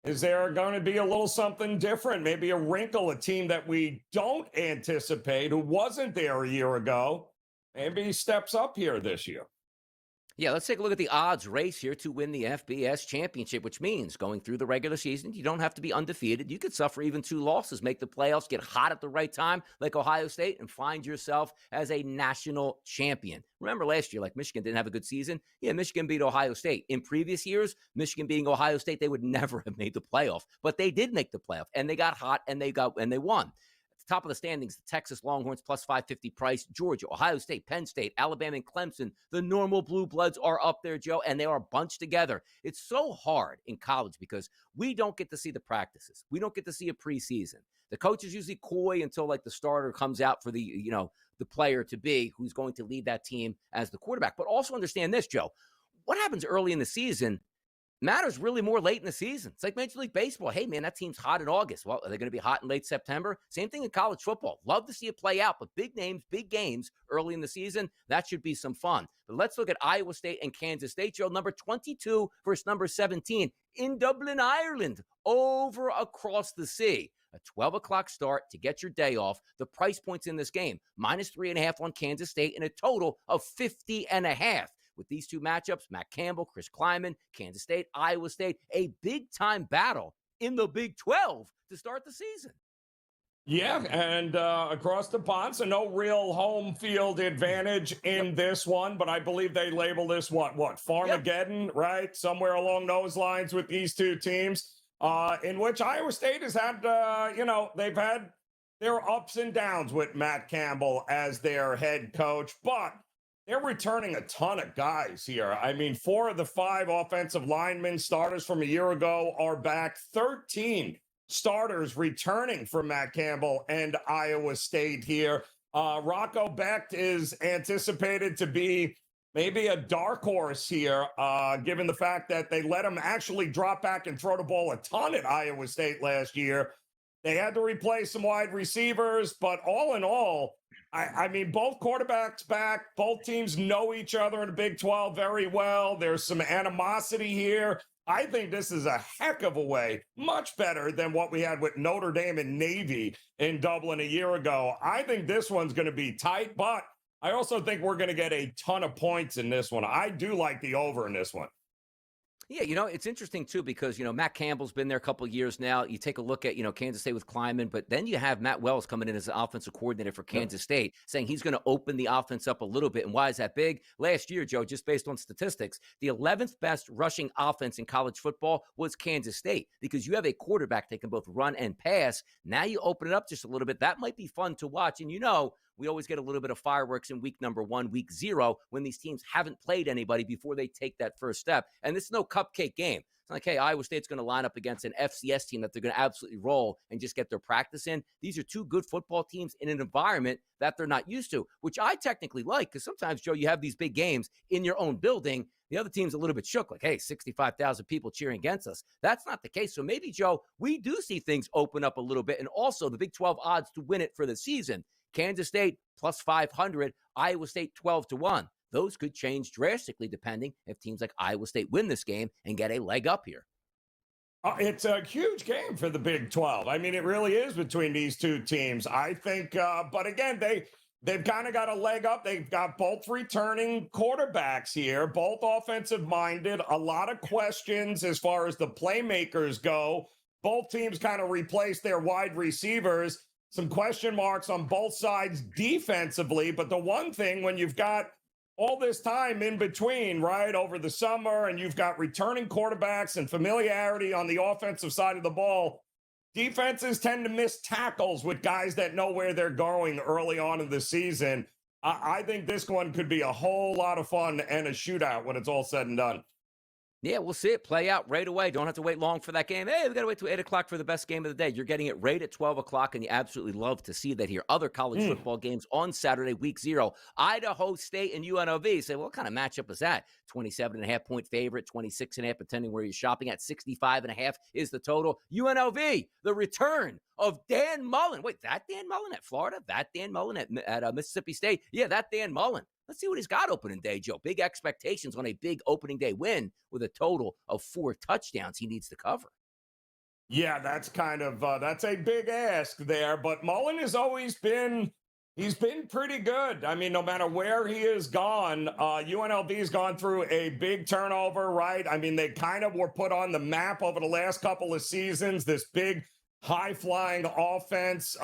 is there going to be a little something different? Maybe a wrinkle, a team that we don't anticipate, who wasn't there a year ago, maybe steps up here this year. Yeah, let's take a look at the odds race here to win the FBS championship, which means going through the regular season, you don't have to be undefeated. You could suffer even 2 losses, make the playoffs, get hot at the right time like Ohio State, and find yourself as a national champion. Remember last year, like Michigan didn't have a good season. Yeah, Michigan beat Ohio State. In previous years, Michigan beating Ohio State, they would never have made the playoff. But they did make the playoff, and they got hot, and they won. Top of the standings, the Texas Longhorns plus 550 price. Georgia, Ohio State, Penn State, Alabama, and Clemson. The normal blue bloods are up there, Joe, and they are bunched together. It's so hard in college because we don't get to see the practices. We don't get to see a preseason. The coach is usually coy until like the starter comes out for the player to be who's going to lead that team as the quarterback. But also understand this, Joe. What happens early in the season matters really more late in the season. It's like Major League Baseball. Hey, man, that team's hot in August. Well, are they going to be hot in late September? Same thing in college football. Love to see it play out, but big names, big games early in the season, that should be some fun. But let's look at Iowa State and Kansas State, Joe. Number 22 versus number 17 in Dublin, Ireland, over across the sea. A 12 o'clock start to get your day off. The price points in this game, -3.5 on Kansas State and a total of 50.5. With these two matchups, Matt Campbell, Chris Kleiman, Kansas State, Iowa State, a big-time battle in the Big 12 to start the season. Yeah, and across the pond, so no real home field advantage in this one, but I believe they label this what Farmageddon, right? Somewhere along those lines with these two teams, in which Iowa State has had, they've had their ups and downs with Matt Campbell as their head coach, but they're returning a ton of guys here. I mean, 4 of the 5 offensive linemen starters from a year ago are back. 13 starters returning from Matt Campbell and Iowa State here. Rocco Becht is anticipated to be maybe a dark horse here, given the fact that they let him actually drop back and throw the ball a ton at Iowa State last year. They had to replace some wide receivers, but all in all, I mean, both quarterbacks back. Both teams know each other in the Big 12 very well. There's some animosity here. I think this is a heck of a way, much better than what we had with Notre Dame and Navy in Dublin a year ago. I think this one's going to be tight, but I also think we're going to get a ton of points in this one. I do like the over in this one. Yeah, it's interesting, too, because, Matt Campbell's been there a couple of years now. You take a look at, Kansas State with Kleiman, but then you have Matt Wells coming in as the offensive coordinator for Kansas State, saying he's going to open the offense up a little bit. And why is that big? Last year, Joe, just based on statistics, the 11th best rushing offense in college football was Kansas State, because you have a quarterback that can both run and pass. Now you open it up just a little bit. That might be fun to watch. And we always get a little bit of fireworks in week number 1, week 0, when these teams haven't played anybody before they take that first step. And this is no cupcake game. It's not like, hey, Iowa State's going to line up against an FCS team that they're going to absolutely roll and just get their practice in. These are two good football teams in an environment that they're not used to, which I technically like, because sometimes, Joe, you have these big games in your own building. The other team's a little bit shook, like, hey, 65,000 people cheering against us. That's not the case. So maybe, Joe, we do see things open up a little bit. And also the Big 12 odds to win it for the season. Kansas State plus 500, Iowa State 12-1. Those could change drastically depending if teams like Iowa State win this game and get a leg up here. It's a huge game for the Big 12. I mean, it really is between these two teams. I think, but again, they've kind of got a leg up. They've got both returning quarterbacks here, both offensive-minded. A lot of questions as far as the playmakers go. Both teams kind of replaced their wide receivers. Some question marks on both sides defensively, but the one thing when you've got all this time in between, right, over the summer, and you've got returning quarterbacks and familiarity on the offensive side of the ball, defenses tend to miss tackles with guys that know where they're going early on in the season. I think this one could be a whole lot of fun and a shootout when it's all said and done. Yeah, we'll see it play out right away. Don't have to wait long for that game. Hey, we got to wait till 8 o'clock for the best game of the day. You're getting it right at 12 o'clock, and you absolutely love to see that here. Other college football games on Saturday, week 0. Idaho State and UNLV. Say, well, what kind of matchup is that? 27.5-point favorite, 26.5, depending where you're shopping at. 65.5 is the total. UNLV, the return of Dan Mullen. Wait, that Dan Mullen at Florida? That Dan Mullen at Mississippi State? Yeah, that Dan Mullen. Let's see what he's got opening day, Joe. Big expectations on a big opening day win with a total of 4 touchdowns he needs to cover. Yeah, that's kind of, that's a big ask there. But Mullen has always been, he's been pretty good. I mean, no matter where he has gone, UNLV has gone through a big turnover, right? I mean, they kind of were put on the map over the last couple of seasons. This big, high-flying offense,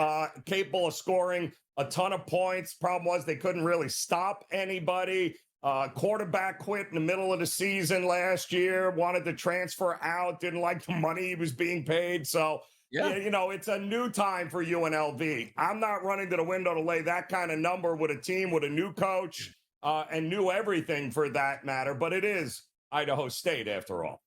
capable of scoring a ton of points. Problem was they couldn't really stop anybody. Quarterback quit in the middle of the season last year, wanted to transfer out, didn't like the money he was being paid. So It's a new time for UNLV. I'm not running to the window to lay that kind of number with a team with a new coach and new everything for that matter. But it is Idaho State after all.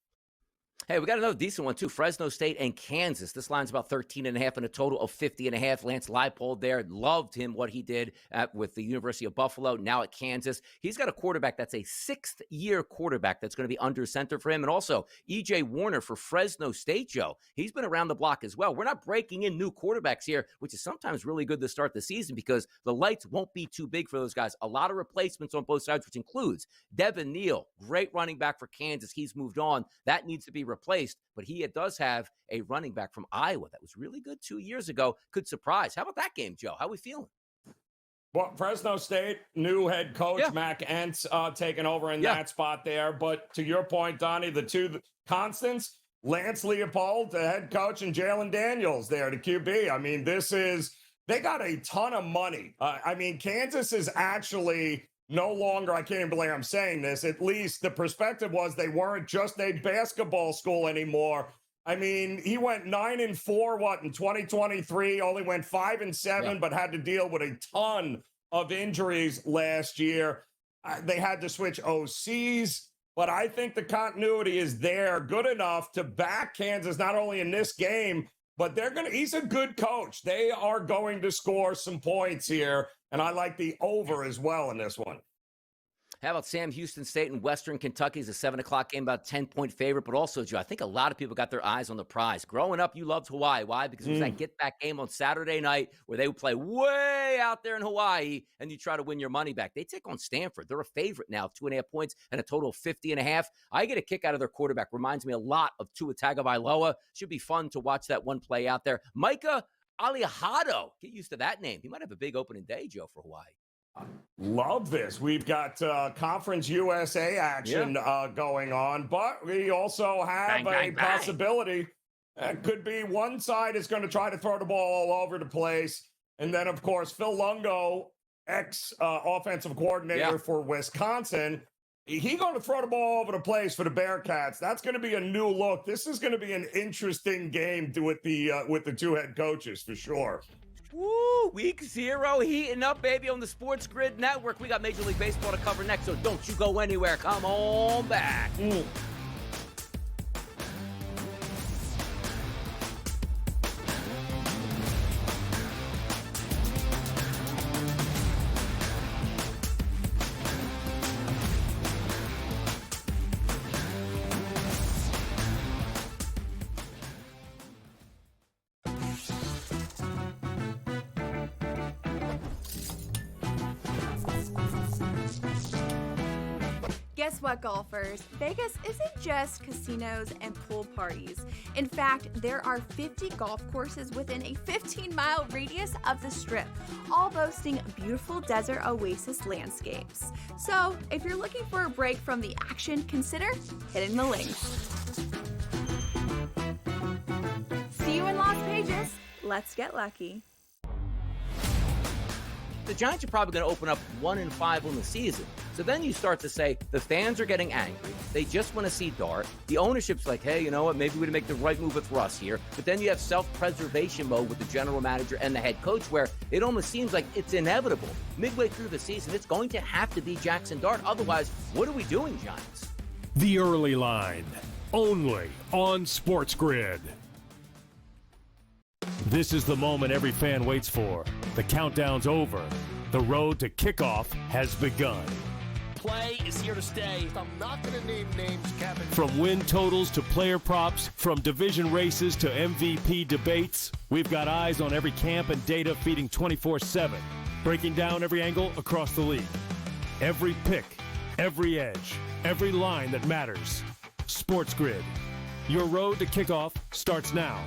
Hey, we got another decent one, too. Fresno State and Kansas. This line's about 13.5 and a total of 50.5. Lance Leipold there. Loved him, what he did with the University of Buffalo, now at Kansas. He's got a quarterback that's a sixth-year quarterback that's going to be under center for him. And also, E.J. Warner for Fresno State, Joe. He's been around the block as well. We're not breaking in new quarterbacks here, which is sometimes really good to start the season because the lights won't be too big for those guys. A lot of replacements on both sides, which includes Devin Neal, great running back for Kansas. He's moved on. That needs to be replaced, but he does have a running back from Iowa that was really good 2 years ago. Could surprise. How about that game, Joe? How are we feeling? Well, Fresno State, new head coach, Mac Entz taking over in that spot there. But to your point, Donnie, the two constants, Lance Leipold, the head coach, and Jalen Daniels there, the QB. I mean, they got a ton of money. Kansas is actually no longer, I can't even believe I'm saying this, at least the perspective was they weren't just a basketball school anymore. I mean, he went 9-4, in 2023, only went 5-7, but had to deal with a ton of injuries last year. They had to switch OCs, but I think the continuity is there good enough to back Kansas, not only in this game, but he's a good coach. They are going to score some points here. And I like the over as well in this one. How about Sam Houston State and Western Kentucky is a 7 o'clock game, about 10-point favorite. But also, Joe, I think a lot of people got their eyes on the prize. Growing up, you loved Hawaii. Why? Because it was that get-back game on Saturday night where they would play way out there in Hawaii, and you try to win your money back. They take on Stanford. They're a favorite now of 2.5 points and a total of 50.5. I get a kick out of their quarterback. Reminds me a lot of Tua Tagovailoa. Should be fun to watch that one play out there. Micah Aliahado. Get used to that name. He might have a big opening day, Joe, for Hawaii. Love this. We've got Conference USA action going on, but we also have possibility. It could be one side is going to try to throw the ball all over the place. And then, of course, Phil Longo, ex-offensive coordinator for Wisconsin, he's going to throw the ball all over the place for the Bearcats. That's going to be a new look. This is going to be an interesting game with the two head coaches for sure. Woo! Week 0 heating up, baby, on the SportsGrid Network. We got Major League Baseball to cover next, so don't you go anywhere. Come on back. Guess what, golfers? Vegas isn't just casinos and pool parties. In fact, there are 50 golf courses within a 15-mile radius of the Strip, all boasting beautiful desert oasis landscapes. So, if you're looking for a break from the action, consider hitting the links. See you in Las Vegas. Let's get lucky. The Giants are probably going to open up 1-5 on the season. So then you start to say the fans are getting angry. They just want to see Dart. The ownership's like, hey, you know what? Maybe we make the right move with Russ here. But then you have self-preservation mode with the general manager and the head coach where it almost seems like it's inevitable. Midway through the season, it's going to have to be Jackson Dart. Otherwise, what are we doing, Giants? The Early Line, only on SportsGrid. This is the moment every fan waits for. The countdown's over. The road to kickoff has begun. Play is here to stay. I'm not going to name names, Kevin. From win totals to player props, from division races to MVP debates, we've got eyes on every camp and data feeding 24/7, breaking down every angle across the league. Every pick, every edge, every line that matters. SportsGrid. Your road to kickoff starts now.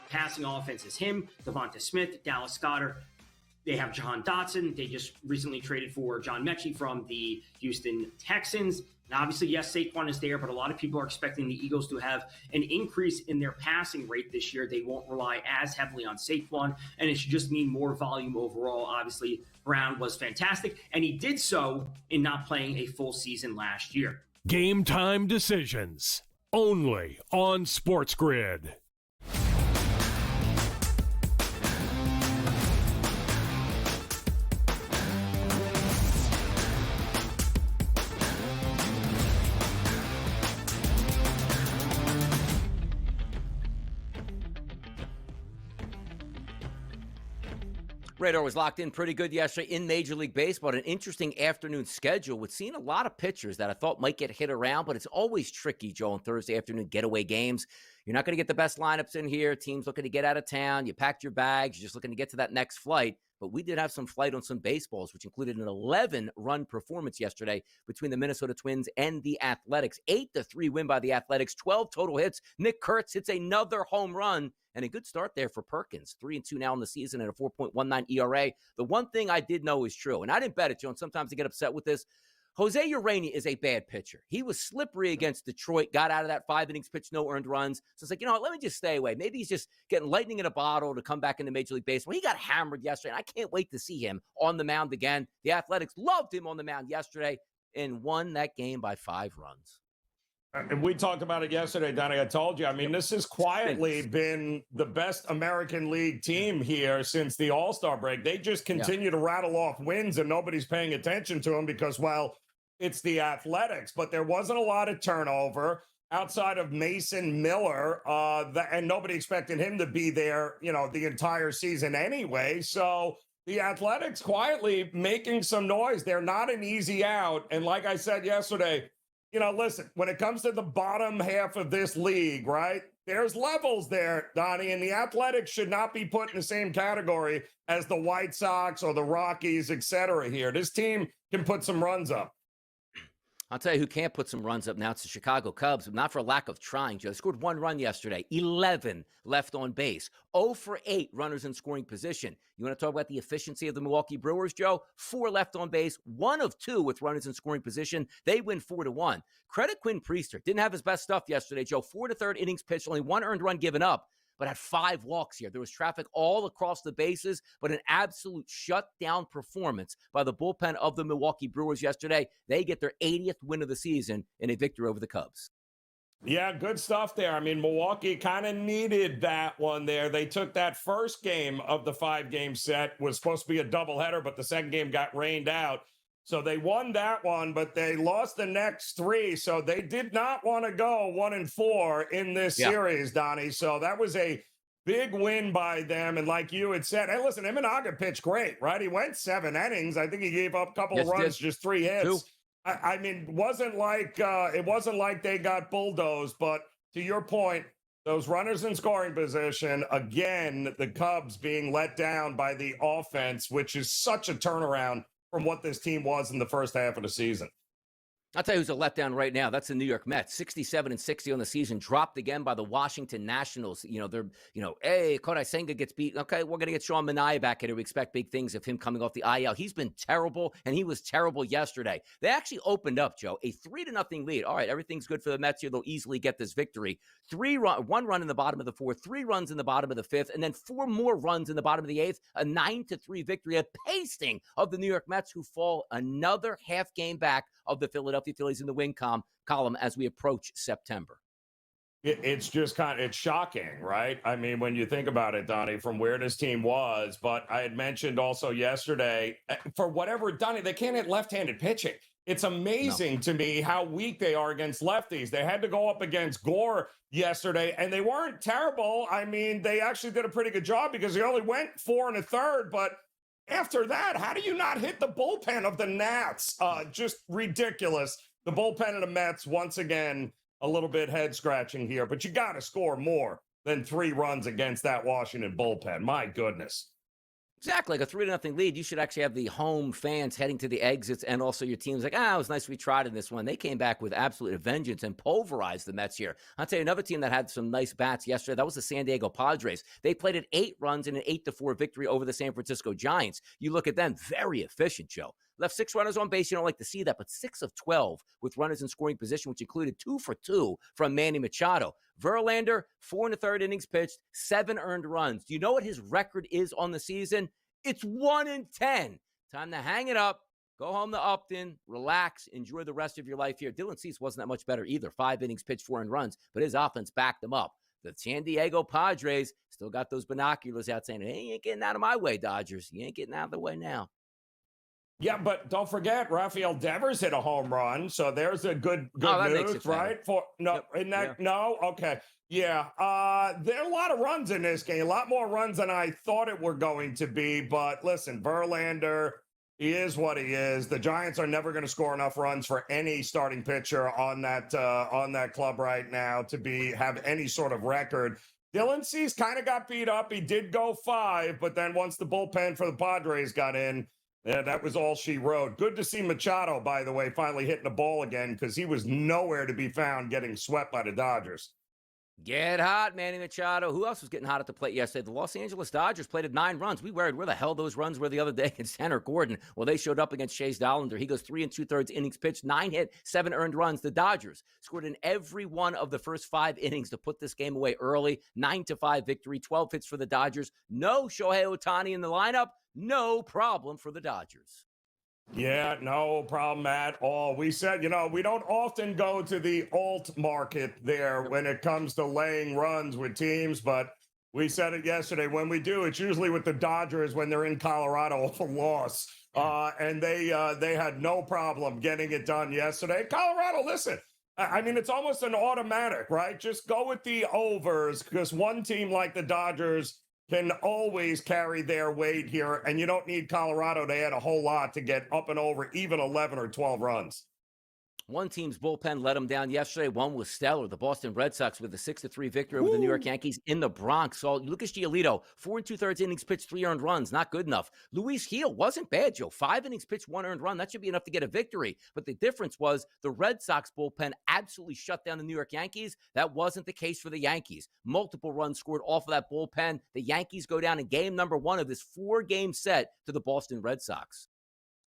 Passing offense is him, Devonta Smith, Dallas Goedert. They have Jahan Dotson. They just recently traded for John Mechie from the Houston Texans. And obviously, yes, Saquon is there, but a lot of people are expecting the Eagles to have an increase in their passing rate this year. They won't rely as heavily on Saquon, and it should just mean more volume overall. Obviously, Brown was fantastic, and he did so in not playing a full season last year. Game time decisions. only on SportsGrid. Radar was locked in pretty good yesterday in Major League Baseball. An interesting afternoon schedule with seeing a lot of pitchers that I thought might get hit around, but it's always tricky, Joe, on Thursday afternoon getaway games. You're not going to get the best lineups in here. Teams looking to get out of town. You packed your bags. You're just looking to get to that next flight. But we did have some flight on some baseballs, which included an 11-run performance yesterday between the Minnesota Twins and the Athletics. 8-3 win by the Athletics, 12 total hits. Nick Kurtz hits another home run, and a good start there for Perkins. 3-2 now in the season at a 4.19 ERA. The one thing I did know is true, and I didn't bet it, Joe, and sometimes I get upset with this. Jose Urania is a bad pitcher. He was slippery against Detroit, got out of that 5 innings pitch, no earned runs. So it's like, you know what, let me just stay away. Maybe he's just getting lightning in a bottle to come back into Major League Baseball. He got hammered yesterday, and I can't wait to see him on the mound again. The Athletics loved him on the mound yesterday and won that game by 5 runs. And we talked about it yesterday, Donnie. I told you. I mean, this has quietly been the best American League team here since the All-Star break. They just continue to rattle off wins, and nobody's paying attention to them because, well, it's the Athletics. But there wasn't a lot of turnover outside of Mason Miller, and nobody expected him to be there, you know, the entire season anyway. So the Athletics quietly making some noise. They're not an easy out. And like I said yesterday, you know, listen, when it comes to the bottom half of this league, right, there's levels there, Donnie, and the Athletics should not be put in the same category as the White Sox or the Rockies, et cetera here. This team can put some runs up. I'll tell you who can't put some runs up now. It's the Chicago Cubs, but not for lack of trying, Joe. They scored 1 run yesterday, 11 left on base, 0 for 8 runners in scoring position. You want to talk about the efficiency of the Milwaukee Brewers, Joe? 4 left on base, 1 of 2 with runners in scoring position. They win 4-1. Credit Quinn Priester. Didn't have his best stuff yesterday, Joe. 4 1/3 innings pitched, only 1 earned run given up, but had 5 walks here. There was traffic all across the bases, but an absolute shutdown performance by the bullpen of the Milwaukee Brewers yesterday. They get their 80th win of the season in a victory over the Cubs. Yeah, good stuff there. I mean, Milwaukee kind of needed that one there. They took that first game of the 5-game set, was supposed to be a doubleheader, but the second game got rained out. So they won that one, but they lost the next 3. So they did not want to go 1-4 in this series, Donnie. So that was a big win by them. And like you had said, hey, listen, Imanaga pitched great, right? He went 7 innings. I think he gave up a couple of runs, just 3 hits. I mean, it wasn't like they got bulldozed, but to your point, those runners in scoring position, again, the Cubs being let down by the offense, which is such a turnaround from what this team was in the first half of the season. I'll tell you who's a letdown right now. That's the New York Mets. 67-60 on the season, dropped again by the Washington Nationals. You know, they're, hey, Kodai Senga gets beat. Okay, we're going to get Sean Manaea back here. We expect big things of him coming off the IL. He's been terrible, and he was terrible yesterday. They actually opened up, Joe, a 3-0 lead. All right, everything's good for the Mets here. They'll easily get this victory. 1 run in the bottom of the 4th, 3 runs in the bottom of the 5th, and then 4 more runs in the bottom of the 8th. A 9-3 victory, a pasting of the New York Mets, who fall another half game back of the Philadelphia Phillies in the win column as we approach September. It's just it's shocking, right? I mean, when you think about it, Donnie, from where this team was, but I had mentioned also yesterday, for whatever, Donnie, they can't hit left-handed pitching. It's amazing to me how weak they are against lefties. They had to go up against Gore yesterday, and they weren't terrible. I mean, they actually did a pretty good job because they only went 4 1/3, but after that, how do you not hit the bullpen of the Nats? Just ridiculous. The bullpen of the Mets, once again, a little bit head-scratching here, but you got to score more than 3 runs against that Washington bullpen. My goodness. Exactly, like a 3-0 lead. You should actually have the home fans heading to the exits, and also your team's like, it was nice we tried in this one. They came back with absolute vengeance and pulverized the Mets here. I'll tell you another team that had some nice bats yesterday. That was the San Diego Padres. They played at 8 runs in an 8-4 victory over the San Francisco Giants. You look at them, very efficient, Joe. Left 6 runners on base. You don't like to see that, but 6 of 12 with runners in scoring position, which included 2 for 2 from Manny Machado. Verlander, 4 1/3 innings pitched, 7 earned runs. Do you know what his record is on the season? It's 1-10. Time to hang it up Go home to Upton, relax, enjoy the rest of your life here. Dylan Cease wasn't that much better either. 5 innings, pitched 4 earned runs, but his offense backed him up. The San Diego Padres still got those binoculars out saying, hey, you ain't getting out of my way, Dodgers. You ain't getting out of the way now. Yeah, but don't forget, Rafael Devers hit a home run, so there's a good news, right? No, okay, yeah. There are a lot of runs in this game, a lot more runs than I thought it were going to be. But listen, Verlander, he is what he is. The Giants are never going to score enough runs for any starting pitcher on that club right now to have any sort of record. Dylan Cease kind of got beat up. He did go 5, but then once the bullpen for the Padres got in, yeah, that was all she wrote. Good to see Machado, by the way, finally hitting the ball again, because he was nowhere to be found getting swept by the Dodgers. Get hot, Manny Machado. Who else was getting hot at the plate yesterday? The Los Angeles Dodgers played at 9 runs. We worried where the hell those runs were the other day against Tanner Gordon. Well, they showed up against Chase Dollander. He goes 3 2/3 innings pitched, 9 hit, 7 earned runs. The Dodgers scored in every one of the first 5 innings to put this game away early. 9-5 victory, 12 hits for the Dodgers. No Shohei Ohtani in the lineup. No problem for the Dodgers. Yeah, no problem at all. We said, we don't often go to the alt market there when it comes to laying runs with teams, but we said it yesterday. When we do, it's usually with the Dodgers when they're in Colorado off a loss. And they had no problem getting it done yesterday. Colorado, listen, I mean, it's almost an automatic, right? Just go with the overs, because one team like the Dodgers can always carry their weight here, and you don't need Colorado to add a whole lot to get up and over even 11 or 12 runs. One team's bullpen let them down yesterday. One was stellar. The Boston Red Sox with a 6-3 victory over the New York Yankees in the Bronx. So Lucas Giolito, 4 2/3 innings pitched, 3 earned runs. Not good enough. Luis Gil wasn't bad, Joe. 5 innings pitched, 1 earned run. That should be enough to get a victory. But the difference was the Red Sox bullpen absolutely shut down the New York Yankees. That wasn't the case for the Yankees. Multiple runs scored off of that bullpen. The Yankees go down in game number 1 of this 4-game set to the Boston Red Sox.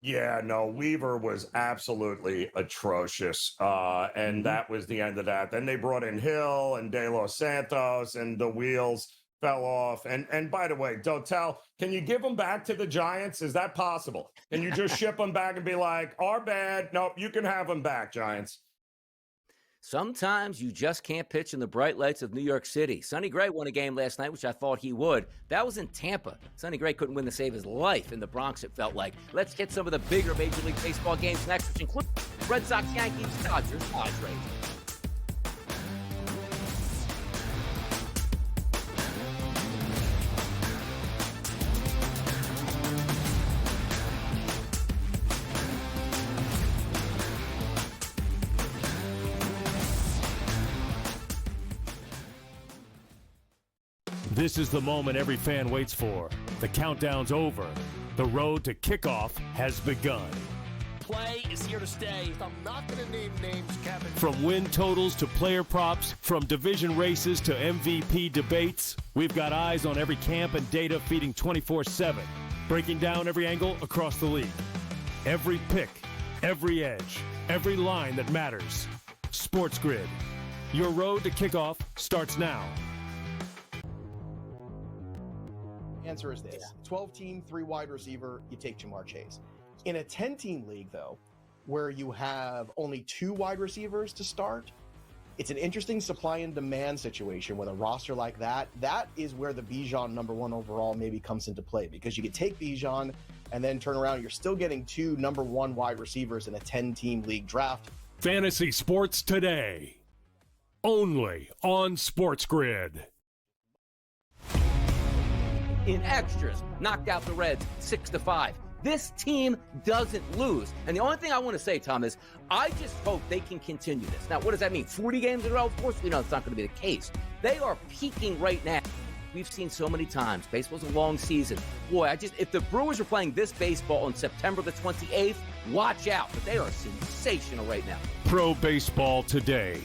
Yeah, no, Weaver was absolutely atrocious, and that was the end of that. Then they brought in Hill and De Los Santos, and the wheels fell off. And by the way, Dotel, can you give them back to the Giants? Is that possible? Can you just ship them back and be like, our bad? Nope, you can have them back, Giants. Sometimes you just can't pitch in the bright lights of New York City. Sonny Gray won a game last night, which I thought he would. That was in Tampa. Sonny Gray couldn't win to save his life in the Bronx, it felt like. Let's get some of the bigger Major League Baseball games next, which include Red Sox, Yankees, Dodgers, Padres. This is the moment every fan waits for. The countdown's over. The road to kickoff has begun. Play is here to stay. I'm not going to name names, Kevin. From win totals to player props, from division races to MVP debates, we've got eyes on every camp and data feeding 24/7, breaking down every angle across the league. Every pick, every edge, every line that matters. SportsGrid. Your road to kickoff starts now. Answer is this. 12-team, 3 wide receiver, you take Jamar Chase. In a 10-team league, though, where you have only 2 wide receivers to start, it's an interesting supply and demand situation with a roster like that. That is where the Bijan number 1 overall maybe comes into play, because you could take Bijan and then turn around. You're still getting 2 number 1 wide receivers in a 10-team league draft. Fantasy sports today. Only on SportsGrid. In extras, knocked out the Reds 6-5. This team doesn't lose. And the only thing I want to say, Tom, is I just hope they can continue this. Now, what does that mean? 40 games in a row? Of course we know it's not going to be the case. They are peaking right now. We've seen so many times. Baseball's a long season. Boy, if the Brewers are playing this baseball on September the 28th, watch out. But they are sensational right now. Pro baseball today.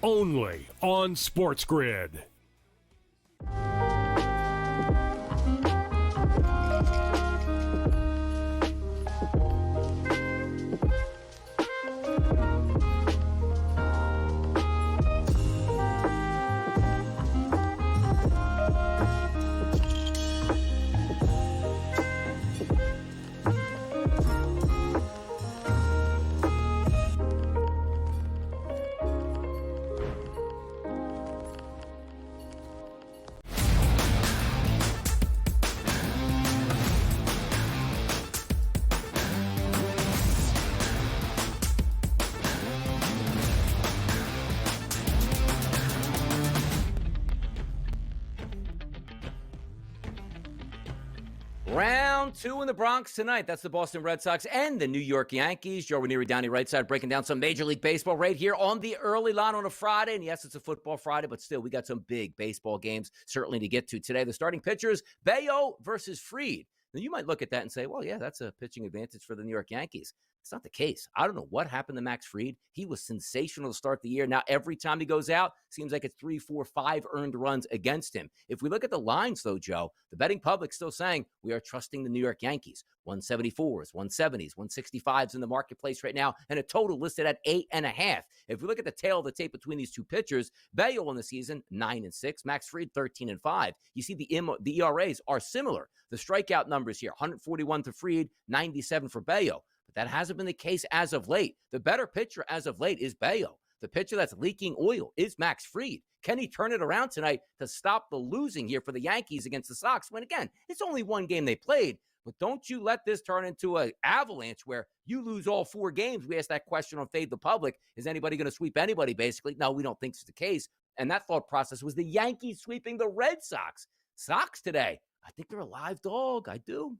Only on SportsGrid. Round 2 in the Bronx tonight. That's the Boston Red Sox and the New York Yankees. Joe Ranieri down the right side breaking down some Major League Baseball right here on the early line on a Friday. And yes, it's a football Friday, but still, we got some big baseball games certainly to get to today. The starting pitchers, Bello versus Fried. Now, you might look at that and say, well, yeah, that's a pitching advantage for the New York Yankees. It's not the case. I don't know what happened to Max Fried. He was sensational to start the year. Now, every time he goes out, seems like it's 3, 4, 5 earned runs against him. If we look at the lines, though, Joe, the betting public's still saying we are trusting the New York Yankees. 174s, 170s, 165s in the marketplace right now, and a total listed at 8.5. If we look at the tail of the tape between these two pitchers, Bello on the season, 9-6, Max Fried, 13-5. You see the ERAs are similar. The strikeout numbers here, 141 to Fried, 97 for Bello. But that hasn't been the case as of late. The better pitcher as of late is Bello. The pitcher that's leaking oil is Max Fried. Can he turn it around tonight to stop the losing here for the Yankees against the Sox? When, again, it's only one game they played. But don't you let this turn into an avalanche where you lose all 4 games. We asked that question on Fade the Public. Is anybody going to sweep anybody, basically? No, we don't think it's the case. And that thought process was the Yankees sweeping the Red Sox. Sox today, I think they're a live dog. I do.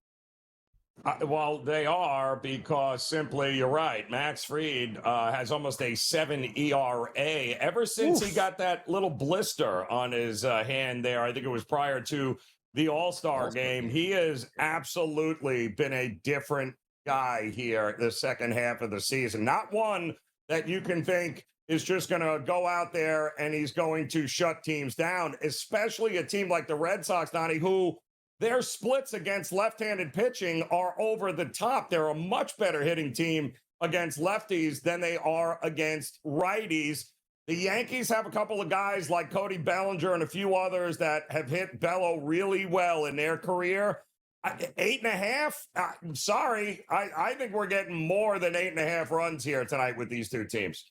Well, they are, because simply, you're right, Max Fried has almost a 7 ERA ever since he got that little blister on his hand there. I think it was prior to the All-Star game. He has absolutely been a different guy here the second half of the season. Not one that you can think is just going to go out there and he's going to shut teams down, especially a team like the Red Sox, Donnie, who their splits against left-handed pitching are over the top. They're a much better hitting team against lefties than they are against righties. The Yankees have a couple of guys like Cody Bellinger and a few others that have hit Bello really well in their career. 8.5? Sorry. I think we're getting more than 8.5 runs here tonight with these two teams.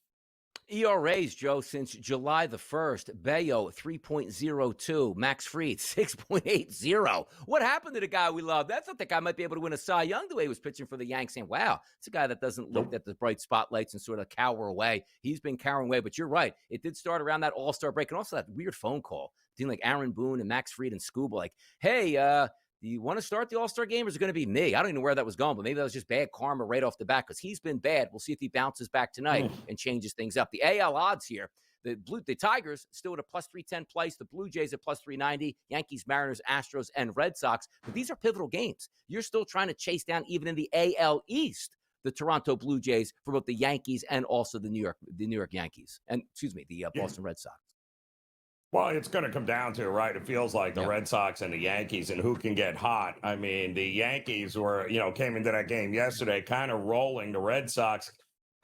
ERAs, Joe, since July the 1st, Bello 3.02, Max Fried 6.80. What happened to the guy we love? I thought that guy might be able to win a Cy Young the way he was pitching for the Yanks, saying, wow, it's a guy that doesn't look at the bright spotlights and sort of cower away. He's been cowering away, but you're right. It did start around that All-Star break, and also that weird phone call between like Aaron Boone and Max Fried and Scuba, like, hey, do you want to start the All-Star game, or is it going to be me? I don't even know where that was going, but maybe that was just bad karma right off the bat, because he's been bad. We'll see if he bounces back tonight and changes things up. The AL odds here, the Tigers still at a plus 310 place, the Blue Jays at plus 390, Yankees, Mariners, Astros, and Red Sox. But these are pivotal games. You're still trying to chase down, even in the AL East, the Toronto Blue Jays for both the Yankees and also the New York Yankees. And, the Boston Red Sox. Well, it's going to come down to, right, it feels like the Red Sox and the Yankees and who can get hot. I mean, the Yankees were, came into that game yesterday kind of rolling. The Red Sox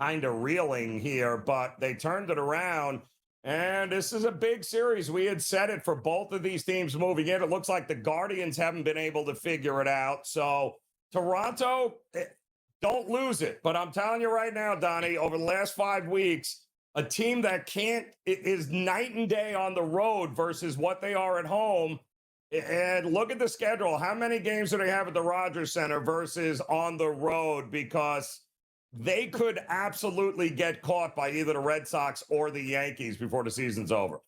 kind of reeling here, but they turned it around. And this is a big series. We had said it for both of these teams moving in. It looks like the Guardians haven't been able to figure it out. So Toronto, don't lose it. But I'm telling you right now, Donnie, over the last 5 weeks, a team that is night and day on the road versus what they are at home. And look at the schedule. How many games do they have at the Rogers Center versus on the road? Because they could absolutely get caught by either the Red Sox or the Yankees before the season's over.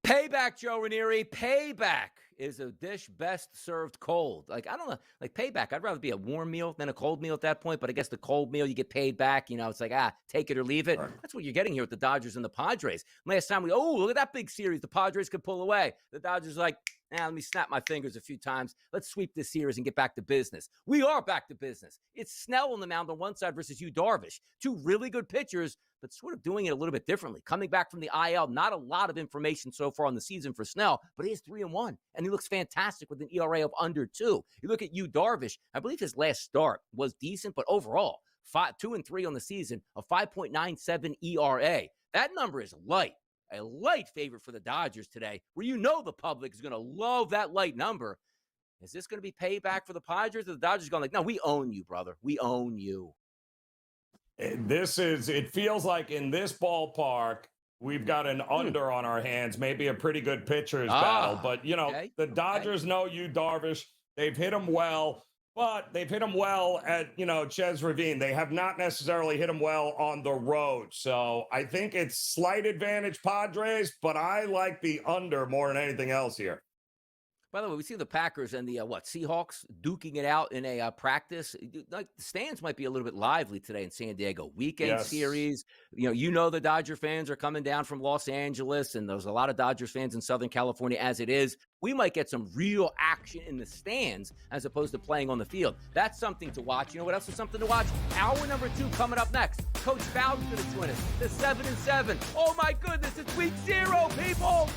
Payback, Joe Ranieri. Payback is a dish best served cold. Like, I don't know, like payback. I'd rather be a warm meal than a cold meal at that point. But I guess the cold meal, you get paid back. It's like, take it or leave it. Right. That's what you're getting here with the Dodgers and the Padres. Last time look at that big series. The Padres could pull away. The Dodgers are like, let me snap my fingers a few times. Let's sweep this series and get back to business. We are back to business. It's Snell on the mound on one side versus Yu Darvish. Two really good pitchers, but sort of doing it a little bit differently. Coming back from the IL, not a lot of information so far on the season for Snell, but he is 3-1, and he looks fantastic with an ERA of under 2. You look at Yu Darvish, I believe his last start was decent, but overall, 2-3 on the season, a 5.97 ERA. That number is light. A light favorite for the Dodgers today, where the public is going to love that light number. Is this going to be payback for the Padres, or the Dodgers going like, no, we own you, brother. We own you. It feels like in this ballpark, we've got an under on our hands, maybe a pretty good pitcher's battle. But, the Dodgers know Yu Darvish. They've hit him well. But they've hit him well at, Ches Ravine. They have not necessarily hit him well on the road. So I think it's slight advantage Padres, but I like the under more than anything else here. By the way, we see the Packers and the Seahawks duking it out in a practice. Like the stands might be a little bit lively today in San Diego. Weekend series. You know the Dodger fans are coming down from Los Angeles, and there's a lot of Dodgers fans in Southern California as it is. We might get some real action in the stands as opposed to playing on the field. That's something to watch. You know what else is something to watch? Hour number 2 coming up next. Coach Bowden's going to join us. The 7-7. Oh my goodness, it's week 0, people.